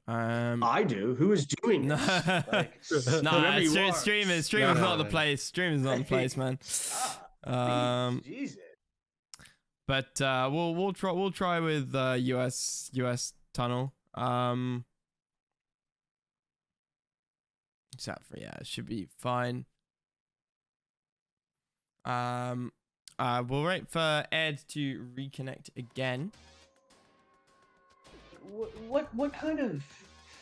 Speaker 1: I do. Who is doing
Speaker 2: No,
Speaker 1: this? Like,
Speaker 2: no,
Speaker 1: whoever you are.
Speaker 2: streamers
Speaker 3: No,
Speaker 2: not the
Speaker 3: no.
Speaker 2: place. Streamers not the place, man.
Speaker 1: Jesus.
Speaker 2: But we'll try with US tunnel. Except for it should be fine. We'll wait for Edd to reconnect again.
Speaker 1: What kind of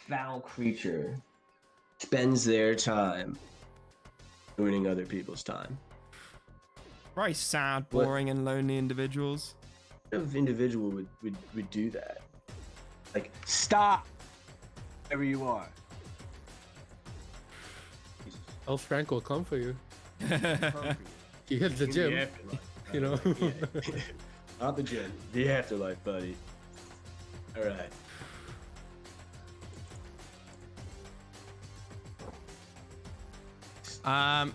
Speaker 1: foul creature spends their time ruining other people's time?
Speaker 2: Very sad, boring, and lonely individuals.
Speaker 1: What kind of individual would do that? Like, stop wherever you are.
Speaker 3: Else Frank will come for you.
Speaker 1: Come for you.
Speaker 3: He hits the
Speaker 1: In
Speaker 3: gym.
Speaker 1: afterlife.
Speaker 3: You know.
Speaker 1: Yeah. Not the gym. The afterlife, buddy. All right.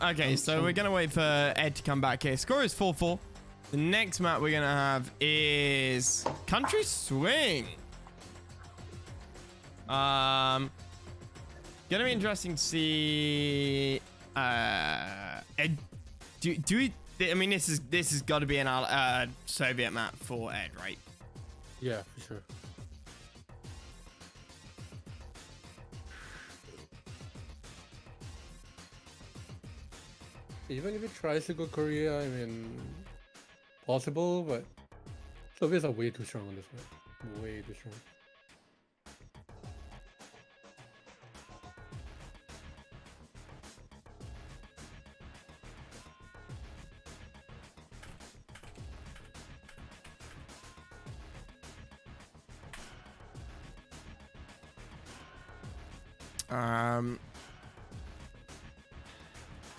Speaker 2: Okay, so we're gonna wait for Edd to come back here. Score is 4-4. The next map we're gonna have is Country Swing. Gonna be interesting to see. Edd, do we? I mean, this has got to be an Soviet map for Edd, right?
Speaker 3: Yeah, for sure. Even if it tries to go Korea, I mean, possible, but Soviets are way too strong on this one. Way too strong.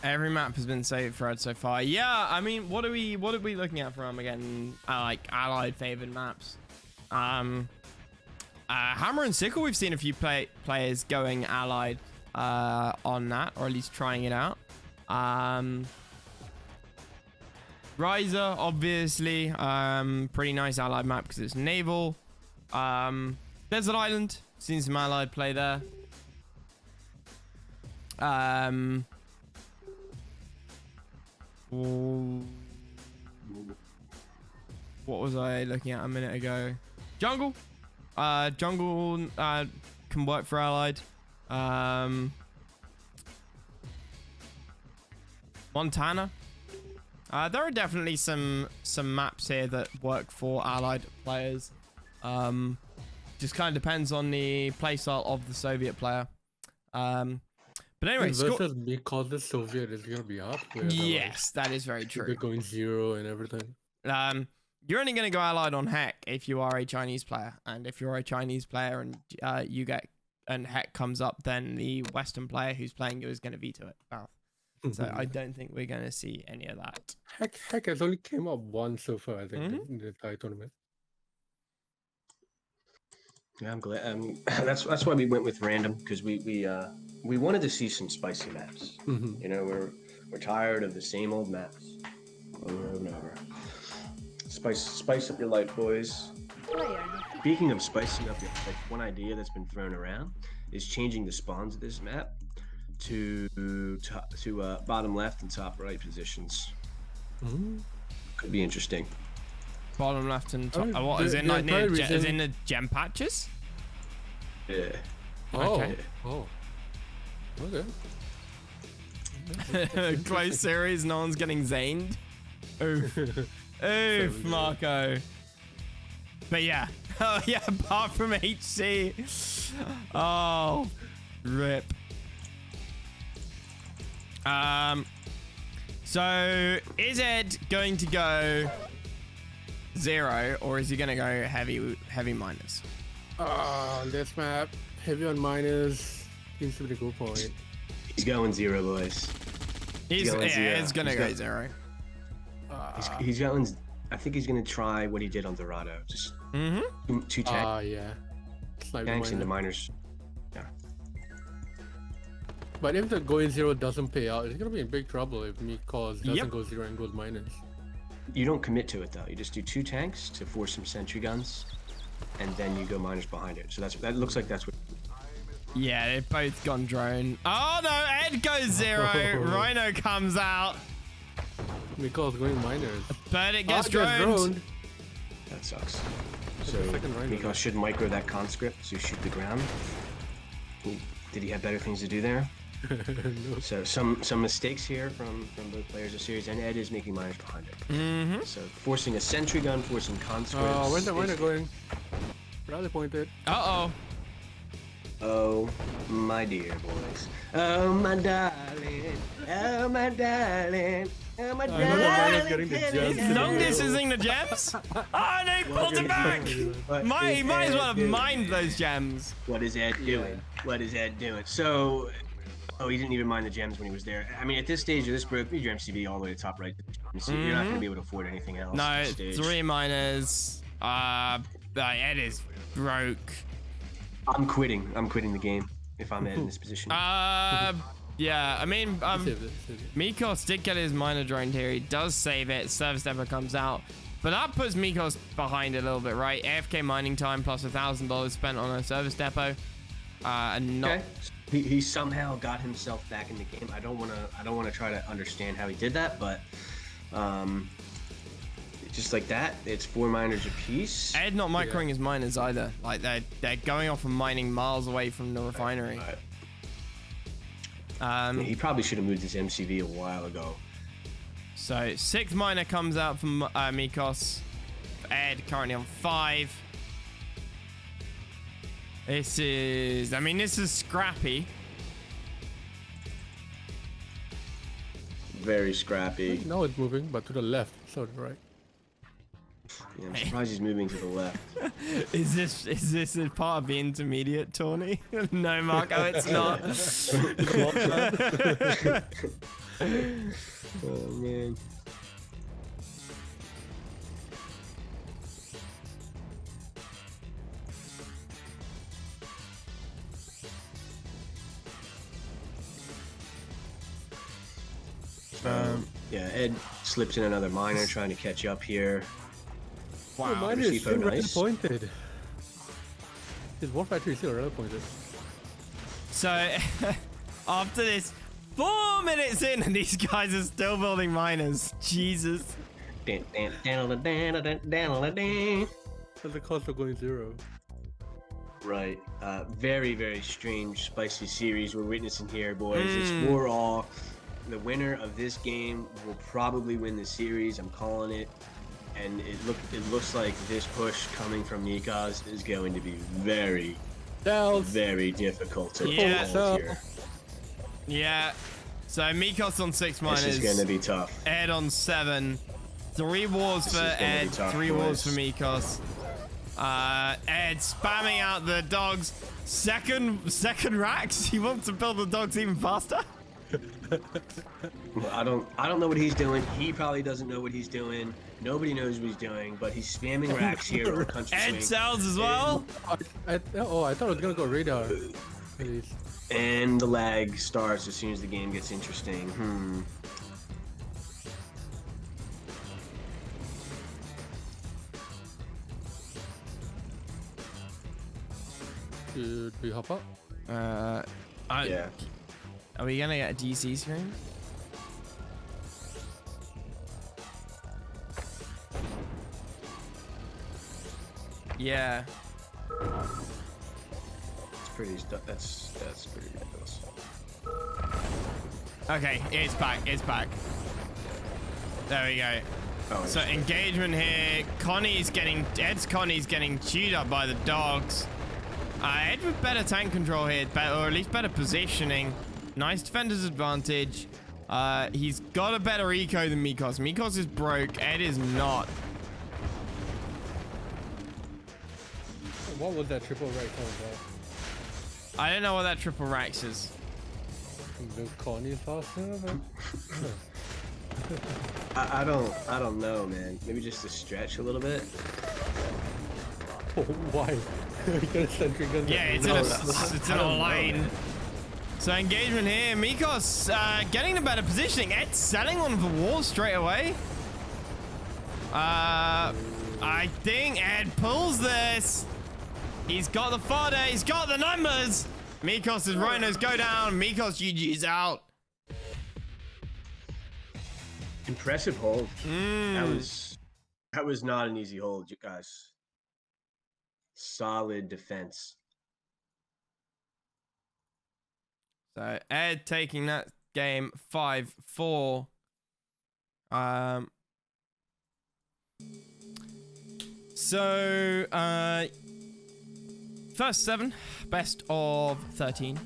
Speaker 2: Every map has been saved for Edd so far. Yeah, I mean, what are we looking at from again? Like allied favored maps. Hammer and Sickle, we've seen a few players going allied on that, or at least trying it out. Riser, obviously, pretty nice allied map because it's naval. Desert Island, seen some allied play there. What was I looking at a minute ago? Jungle. Jungle can work for allied. Montana. There are definitely some maps here that work for allied players. Just kind of depends on the playstyle of the Soviet player. But anyway,
Speaker 3: versus because the Soviet is gonna be up.
Speaker 2: Yes, that is very true.
Speaker 3: They're going 0 and everything.
Speaker 2: You're only going to go allied on Heck if you are a Chinese player, and if you're a Chinese player and you get and Heck comes up, then the Western player who's playing you is going to veto it. So I don't think we're going to see any of that.
Speaker 3: Heck has only came up once so far, I think, in the entire tournament.
Speaker 1: Yeah, I'm glad. That's why we went with random, because we wanted to see some spicy maps. You know, we're tired of the same old maps over and over. Spice up your life, boys. Speaking of spicing up your life, one idea that's been thrown around is changing the spawns of this map to bottom left and top right positions. Could be interesting.
Speaker 2: Bottom left and top. What is in like near is in the gem patches?
Speaker 1: Yeah.
Speaker 2: Okay.
Speaker 3: Oh. Okay.
Speaker 2: Close series, no one's getting zaned. Oof. Oof, Marco. But yeah. Oh yeah, apart from HC. Oh, rip. So is Edd going to go 0, or is he going to go heavy minus?
Speaker 3: This map, heavy on minus seems to be the good point.
Speaker 1: He's going 0, boys.
Speaker 2: He's going to go 0.
Speaker 1: He's going. I think he's going to try what he did on Dorado. Just two tanks.
Speaker 3: Yeah.
Speaker 1: Tanks into miners. Yeah.
Speaker 3: But if the going 0 doesn't pay out, it's going to be in big trouble if Mikoz doesn't go 0 and goes minus.
Speaker 1: You don't commit to it though. You just do 2 tanks to force some sentry guns, and then you go miners behind it. So that looks like that's what.
Speaker 2: Yeah, they've both gone drone. Oh no, Edd goes 0. Rhino comes out.
Speaker 3: Mikoz going miners.
Speaker 2: But it gets droned.
Speaker 1: That sucks. So Mikoz should micro that conscript to shoot the ground. Did he have better things to do there?
Speaker 3: No.
Speaker 1: So some mistakes here from both players of series, and Edd is making miners behind it.
Speaker 2: Mm-hmm.
Speaker 1: So forcing a sentry gun, forcing conscripts.
Speaker 3: Oh, where they're going? Rally pointed.
Speaker 2: Uh-oh.
Speaker 1: Oh, my dear boys. Oh, my darling. Oh, my darling. Oh, my
Speaker 3: I know the miner's getting the
Speaker 1: darling.
Speaker 3: gems.
Speaker 2: Long distancing the gems. Oh, they pulled it back. He might as well have mined those gems.
Speaker 1: What is Edd doing? What is Edd doing? So, he didn't even mind the gems when he was there. I mean, at this stage of this break, your MCB all the way to top right. So you're not going to be able to afford anything else.
Speaker 2: No,
Speaker 1: at this stage.
Speaker 2: 3 miners. Edd is broke.
Speaker 1: I'm quitting. I'm quitting the game if I'm Edd in this position.
Speaker 2: Yeah, I mean,
Speaker 3: Save it.
Speaker 2: Mikoz did get his miner droned here. He does save it. Service depot comes out. But that puts Mikoz behind a little bit, right? AFK mining time plus $1,000 spent on a service depot. And not...
Speaker 1: Okay. He somehow got himself back in the game. I don't wanna try to understand how he did that, but just like that, it's 4 miners apiece.
Speaker 2: Edd not microing his miners either. Like they're going off and mining miles away from the refinery.
Speaker 1: He probably should have moved his MCV a while ago.
Speaker 2: So 6th miner comes out from Mikoz. Edd currently on 5. This is scrappy.
Speaker 1: Very scrappy.
Speaker 3: Now it's moving, but to the left, so to the right.
Speaker 1: Yeah, I'm surprised he's moving to the left.
Speaker 2: Is this a part of the intermediate tourney? No, Marco, it's not.
Speaker 1: Oh man. Yeah, Edd slips in another miner trying to catch up here.
Speaker 3: Oh, mine is still rally pointed. His war factory is still rally pointed.
Speaker 2: So after this, 4 minutes in, and these guys are still building miners. Jesus.
Speaker 1: Dan, dan, dan, dan, dan, dan, dan.
Speaker 3: At the cost of going 0.
Speaker 1: Right. Very, very strange, spicy series we're witnessing here, boys. It's 4-all. The winner of this game will probably win the series. I'm calling it. And it looks like this push coming from Mikoz is going to be very, very difficult to pull here.
Speaker 2: Yeah. So Mikoz on 6 miners.
Speaker 1: This is going to be tough.
Speaker 2: Edd on 7. 3 wars for Edd, 3 wars for Mikoz. Edd spamming out the dogs. Second racks. He wants to build the dogs even faster.
Speaker 1: I don't know what he's doing. He probably doesn't know what he's doing. Nobody knows what he's doing, but he's spamming racks here on country
Speaker 2: Edd
Speaker 1: swing.
Speaker 2: sells as well.
Speaker 3: I thought it was gonna go radar. At least.
Speaker 1: And the lag starts as soon as the game gets interesting.
Speaker 3: Should we hop up?
Speaker 1: Yeah.
Speaker 2: Are we gonna get a DC screen? Yeah.
Speaker 1: It's pretty. That's pretty ridiculous.
Speaker 2: Okay, it's back. It's back. There we go.
Speaker 1: Oh,
Speaker 2: So engagement here. Edd's Connie's getting chewed up by the dogs. Edd with better tank control here, or at least better positioning. Nice defender's advantage. He's got a better eco than Mikoz. Mikoz is broke. Edd is not.
Speaker 3: What was that triple right all about?
Speaker 2: I don't know what that triple racks is.
Speaker 3: The Connie faster?
Speaker 1: I don't know, man. Maybe just to stretch a little bit.
Speaker 3: Oh, why?
Speaker 2: Yeah, it's in a lane. So engagement here. Mikoz getting the better positioning. Edd selling on the wall straight away. I think Edd pulls this. He's got the fodder. He's got the numbers. Mikoz's rhinos go down. Mikoz GG's out.
Speaker 1: Impressive hold. That was not an easy hold, you guys. Solid defense.
Speaker 2: So Edd taking that game 5-4. First 7, best of 13.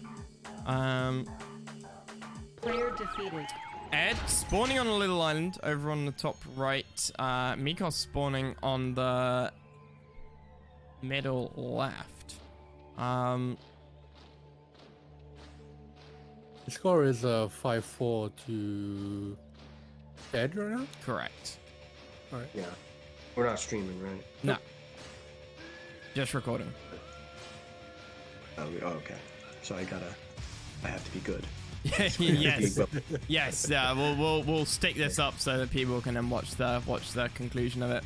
Speaker 4: Player defeated.
Speaker 2: Edd spawning on a little island over on the top right. Mikoz spawning on the middle left.
Speaker 3: The score is 5-4 to Edd right now?
Speaker 2: Correct.
Speaker 3: Alright.
Speaker 1: Yeah. We're not streaming, right?
Speaker 2: No. Just recording.
Speaker 1: Oh, okay. So I have to be good.
Speaker 2: Yes. Yes. We'll stick this up so that people can then watch the conclusion of it.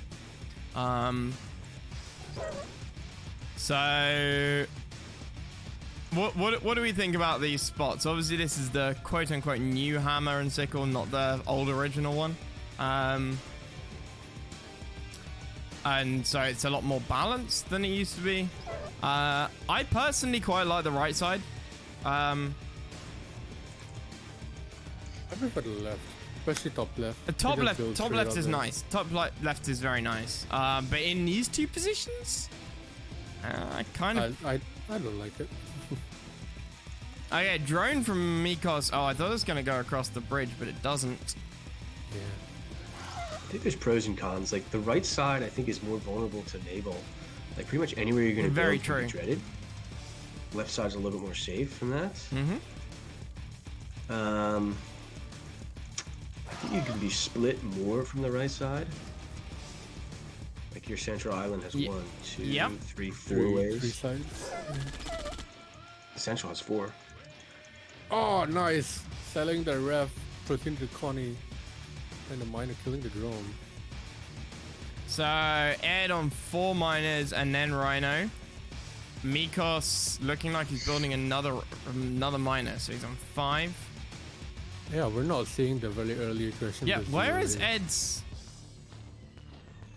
Speaker 2: So what do we think about these spots? Obviously, this is the quote unquote new hammer and sickle, not the old original one. And so it's a lot more balanced than it used to be. I personally quite like the right side.
Speaker 3: I prefer the left, especially top left.
Speaker 2: The top left is nice. Left is very nice. But in these two positions, I kind of...
Speaker 3: I don't like it.
Speaker 2: Okay, drone from Mikoz. Oh, I thought it was going to go across the bridge, but it doesn't.
Speaker 3: Yeah.
Speaker 1: I think there's pros and cons. Like the right side, I think is more vulnerable to naval. Like pretty much anywhere you're going to
Speaker 2: Very
Speaker 1: go
Speaker 2: true.
Speaker 1: can be dreaded. Left side's a little bit more safe from that.
Speaker 2: Mm-hmm.
Speaker 1: I think you can be split more from the right side. Like your central island has 1, 2, 3, 4 ways.
Speaker 3: 3 sides.
Speaker 1: The central has 4.
Speaker 3: Oh, nice! Selling the ref, protein to Connie, and the miner killing the drone.
Speaker 2: So Edd on 4 miners and then Rhino. Mikoz looking like he's building another miner, so he's on 5.
Speaker 3: Yeah, we're not seeing the very early aggression.
Speaker 2: Yeah, where is Edd's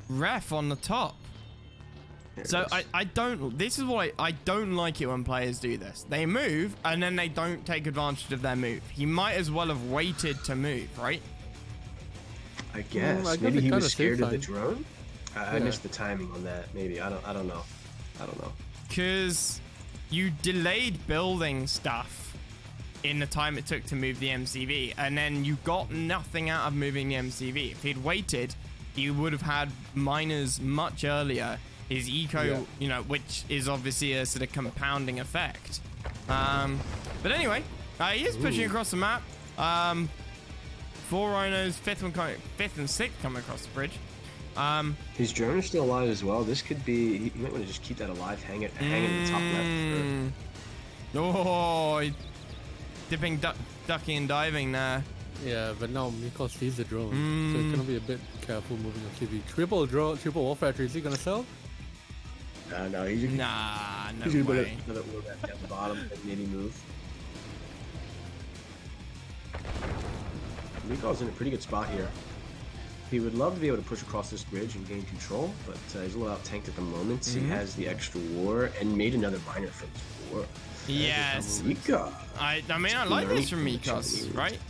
Speaker 2: ref on the top? So I don't. This is why I don't like it when players do this. They move and then they don't take advantage of their move. He might as well have waited to move, right?
Speaker 1: I guess.
Speaker 3: I guess
Speaker 1: Maybe
Speaker 3: it
Speaker 1: he
Speaker 3: kinda
Speaker 1: was scared
Speaker 3: saves
Speaker 1: of the
Speaker 3: time.
Speaker 1: drone. I missed the timing on that. Maybe I don't know.
Speaker 2: Because you delayed building stuff in the time it took to move the MCV, and then you got nothing out of moving the MCV. If he'd waited, he would have had miners much earlier. His eco, you know, which is obviously a sort of compounding effect. But anyway, he is pushing across the map. 4 rhinos, 5th and 6th coming across the bridge.
Speaker 1: His drone is still alive as well. This could be. He might want to just keep that alive, hang in the top left.
Speaker 2: Oh, dipping, ducking, and diving there.
Speaker 3: Yeah, but now Mikoz sees the drone, so it's gonna be a bit careful moving on TV. Triple war factory. Is he gonna sell?
Speaker 1: No, he's
Speaker 2: no
Speaker 1: gonna put
Speaker 2: way.
Speaker 1: another orb back down the bottom and maybe move. Mikoz in a pretty good spot here. He would love to be able to push across this bridge and gain control, but he's a little out tanked at the moment. He has the extra war and made another miner from his war.
Speaker 2: Yes.
Speaker 1: Mikoz.
Speaker 2: I mean, I like this from Mikoz, right?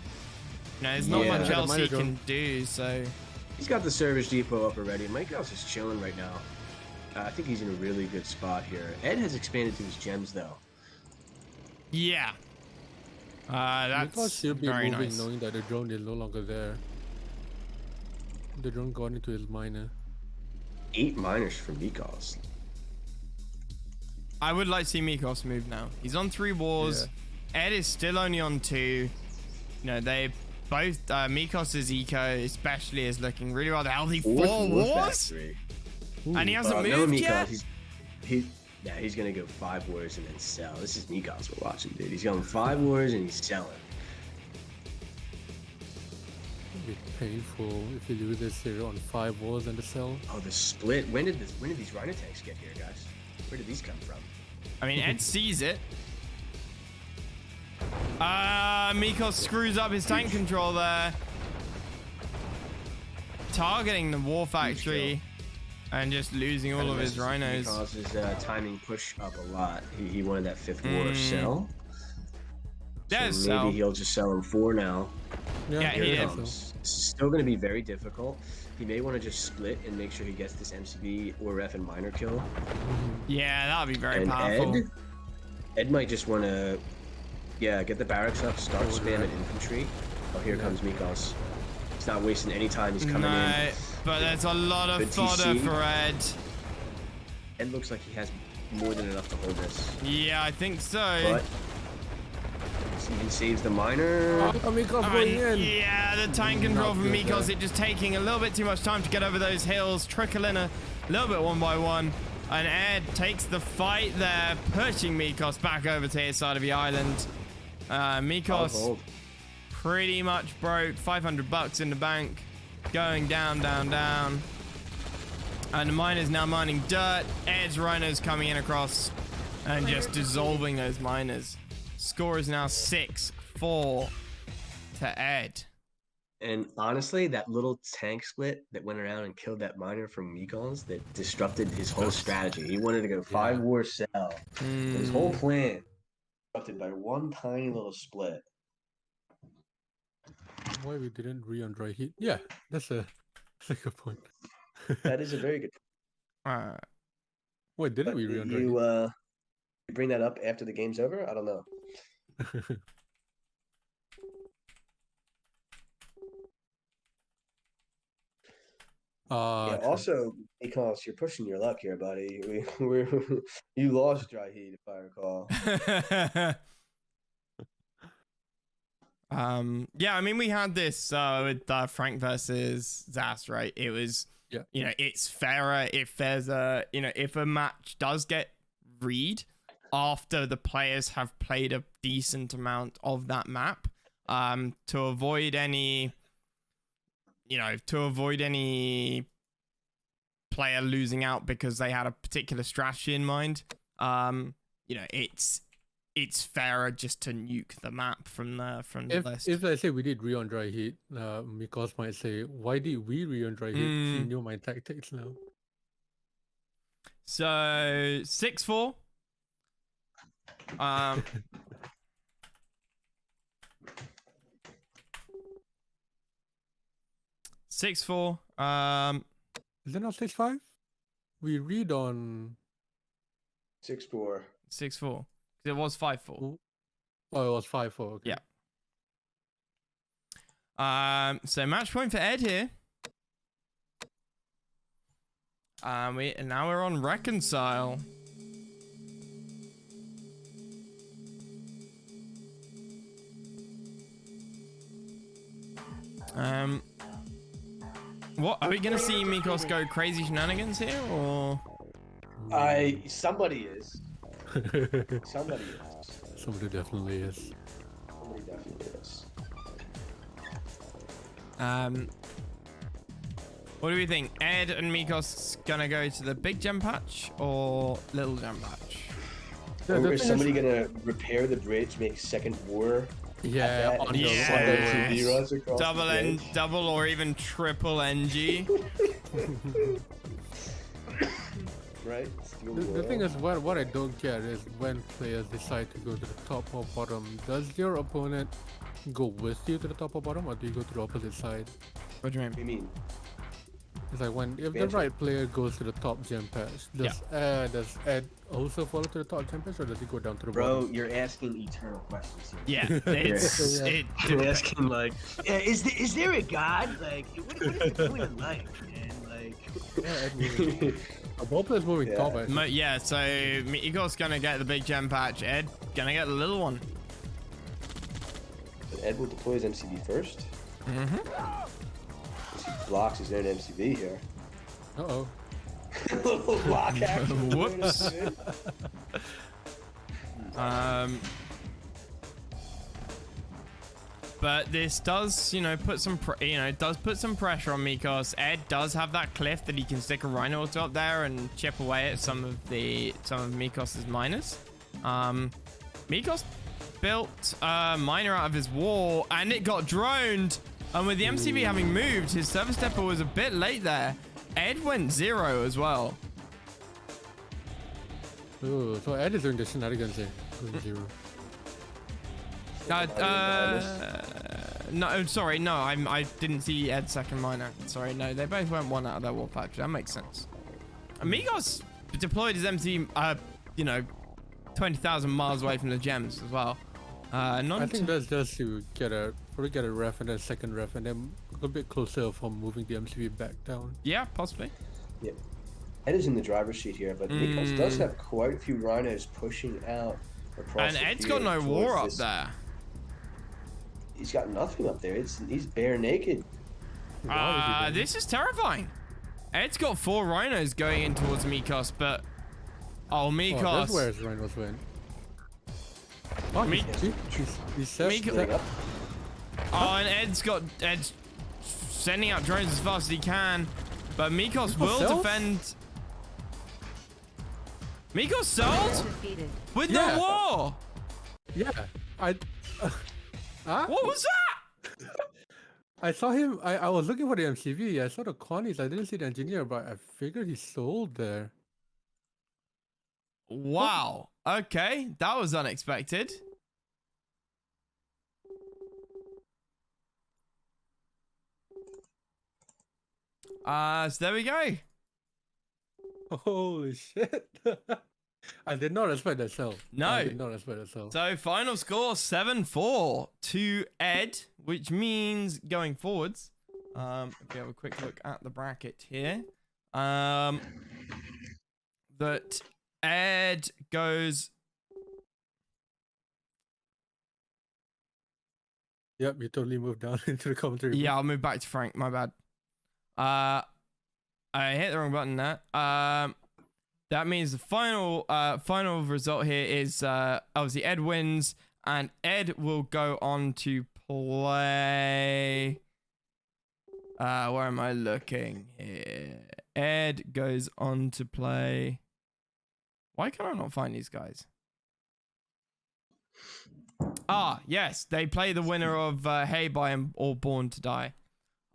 Speaker 2: No, there's not much else he can do, so...
Speaker 1: He's got the service depot up already. Mikoz is chilling right now. I think he's in a really good spot here. Edd has expanded to his gems, though.
Speaker 2: Yeah.
Speaker 3: Mikoz
Speaker 2: That's
Speaker 3: should be
Speaker 2: very
Speaker 3: moving
Speaker 2: nice.
Speaker 3: knowing that the drone is no longer there. The drone got into his miner.
Speaker 1: 8 miners for Mikoz.
Speaker 2: I would like to see Mikoz move now. He's on 3 wars. Edd is still only on 2. You know, they both... Mikoz's eco especially is looking really well. Healthy 4 wars? And he hasn't moved yet?
Speaker 1: He's gonna go 5 wars and then sell. This is Mikoz we're watching, dude. He's going 5 wars and he's selling.
Speaker 3: It'd be painful if you lose this here on 5 wars and the sell.
Speaker 1: Oh, the split. When did these rhino tanks get here, guys? Where did these come from?
Speaker 2: I mean, Edd sees it. Mikoz screws up his tank control there. Targeting the war factory and just losing all of his rhinos.
Speaker 1: Mikoz is timing push up a lot. He wanted that 5th war sell.
Speaker 2: Yeah,
Speaker 1: so
Speaker 2: so
Speaker 1: maybe he'll just sell him 4 now.
Speaker 2: Yeah,
Speaker 1: Here
Speaker 2: he
Speaker 1: it
Speaker 2: did.
Speaker 1: comes. It's still going to be very difficult. He may want to just split and make sure he gets this MCB or ref and minor kill.
Speaker 2: yeah, that would be very
Speaker 1: And
Speaker 2: powerful.
Speaker 1: Ed might just want to, get the barracks up, start spamming infantry. Oh, here comes Mikoz. He's not wasting any time. He's coming in.
Speaker 2: But there's a lot of
Speaker 1: Good
Speaker 2: fodder
Speaker 1: TC.
Speaker 2: for Ed.
Speaker 1: Ed looks like he has more than enough to hold this.
Speaker 2: Yeah, I think so.
Speaker 1: But he saves the minor.
Speaker 3: Mikoz going in.
Speaker 2: Yeah, the tank control from
Speaker 3: good
Speaker 2: Mikoz,
Speaker 3: there.
Speaker 2: it just taking a little bit too much time to get over those hills, trickling a little bit one by one. And Ed takes the fight there, pushing Mikoz back over to his side of the island. Mikoz
Speaker 1: Hold.
Speaker 2: pretty much broke, 500 bucks in the bank, going down, down, down. And the miners now mining dirt. Ed's rhinos coming in across and just dissolving those miners. Score is now 6-4 to Ed.
Speaker 1: And honestly, that little tank split that went around and killed that miner from Mikoz that disrupted his whole strategy. He wanted to go 5-war sell. His whole plan disrupted by one tiny little split.
Speaker 3: Why we didn't re-on-dry heat? Yeah, that's a good point.
Speaker 1: That is a very good
Speaker 2: Alright.
Speaker 3: Wait, didn't we
Speaker 1: point.
Speaker 3: re-on-dry heat?
Speaker 1: You bring that up after the game's over? I don't know. Yeah,
Speaker 3: True.
Speaker 1: also, because you're pushing your luck here, buddy. You lost dry heat, if I recall.
Speaker 2: Yeah, I mean, we had this with Frank versus Zas, right? It was, it's fairer if there's if a match does get read after the players have played a decent amount of that map, to avoid any player losing out because they had a particular strategy in mind. It's fairer just to nuke the map from the list.
Speaker 3: If I say we did re-on-dry heat, Mikoz might say, why did we re-on-dry heat? He knew my tactics now.
Speaker 2: So 6-4. 6-4.
Speaker 3: Is it not 6-5? We read on
Speaker 1: 6-4.
Speaker 2: 6-4. It was 5-4.
Speaker 3: Oh, it was 5-4. Okay.
Speaker 2: Yeah. So match point for Ed here. Now we're on Reconcile. What are we gonna see Mikoz go crazy shenanigans here, or?
Speaker 1: Somebody is. Somebody is.
Speaker 3: Somebody definitely is.
Speaker 1: Somebody definitely is.
Speaker 2: What do we think? Ed and Mikoz gonna go to the big gem patch or little gem patch?
Speaker 1: Or is somebody gonna repair the bridge, make second war?
Speaker 3: Yeah, on the
Speaker 2: Yes.
Speaker 1: runs across the bridge?
Speaker 2: Double or even triple NG.
Speaker 1: Right?
Speaker 3: The thing is, what I don't get is when players decide to go to the top or bottom, does your opponent go with you to the top or bottom, or do you go to the opposite side?
Speaker 2: What do you mean?
Speaker 1: What do you mean?
Speaker 3: It's like if the right player goes to the top gem patch, does Ed also follow to the top gem patch, or does he go down to the
Speaker 1: Bro,
Speaker 3: bottom?
Speaker 1: you're asking eternal questions here.
Speaker 2: Yeah,
Speaker 1: You're asking like, is there a god? Like, what is the point of life, man? Like,
Speaker 3: Both players moving top actually.
Speaker 2: Yeah, so Mikoz gonna get the big gem patch. Ed gonna get the little one.
Speaker 1: Ed will deploy his MCB first.
Speaker 2: Mm-hmm.
Speaker 1: He blocks his own MCB here.
Speaker 3: Uh-oh.
Speaker 1: Block action.
Speaker 2: Whoops. But this does, put some, put some pressure on Mikoz. Ed does have that cliff that he can stick a rhino up there and chip away at some of Mikoz's miners. Mikoz built a miner out of his wall, and it got droned. And with the MCB having moved, his service depot was a bit late there. Ed went 0 as well.
Speaker 3: Ooh, so Ed is doing the shenanigans here. Going 0.
Speaker 2: No, sorry, no, I didn't see Ed's second minor. Sorry, no, they both went one out of their war patch. That makes sense. Mikoz deployed his MC, you know, 20,000 miles away from the gems as well.
Speaker 3: I think that's just to probably get a ref and then a second ref and then a little bit closer for moving the MCV back down.
Speaker 2: Yeah, possibly.
Speaker 1: Yeah. Ed is in the driver's seat here, but Mikoz does have quite a few rhinos pushing out across
Speaker 2: And
Speaker 1: the
Speaker 2: Ed's
Speaker 1: field
Speaker 2: got no war up
Speaker 1: this.
Speaker 2: there.
Speaker 1: He's got nothing up there. He's bare naked.
Speaker 2: This is terrifying. Ed's got 4 rhinos going in towards Mikoz, but... Oh, Mikoz.
Speaker 3: Oh, that's where his rhinos went. Oh, he's set.
Speaker 2: Oh, and Ed's sending out drones as fast as he can, but Mikoz will defend. Mikoz sold with no war.
Speaker 3: Yeah,
Speaker 2: What was that?
Speaker 3: I saw him. I was looking for the MCV. I saw the colonies. I didn't see the engineer, but I figured he sold there.
Speaker 2: Wow. Okay, that was unexpected. So there we go.
Speaker 3: Holy shit. I did not expect that sell.
Speaker 2: No.
Speaker 3: I did not expect that sell.
Speaker 2: So final score 7-4 to Ed, which means going forwards. If we have a quick look at the bracket here. That Ed goes.
Speaker 3: Yep, you totally moved down into the commentary.
Speaker 2: Yeah, I'll move back to Frank. My bad. I hit the wrong button there. That means the final result here is obviously Ed wins, and Ed will go on to play. Where am I looking here? Ed goes on to play. Why can I not find these guys? Ah, yes, they play the winner of Hey by or Born to Die.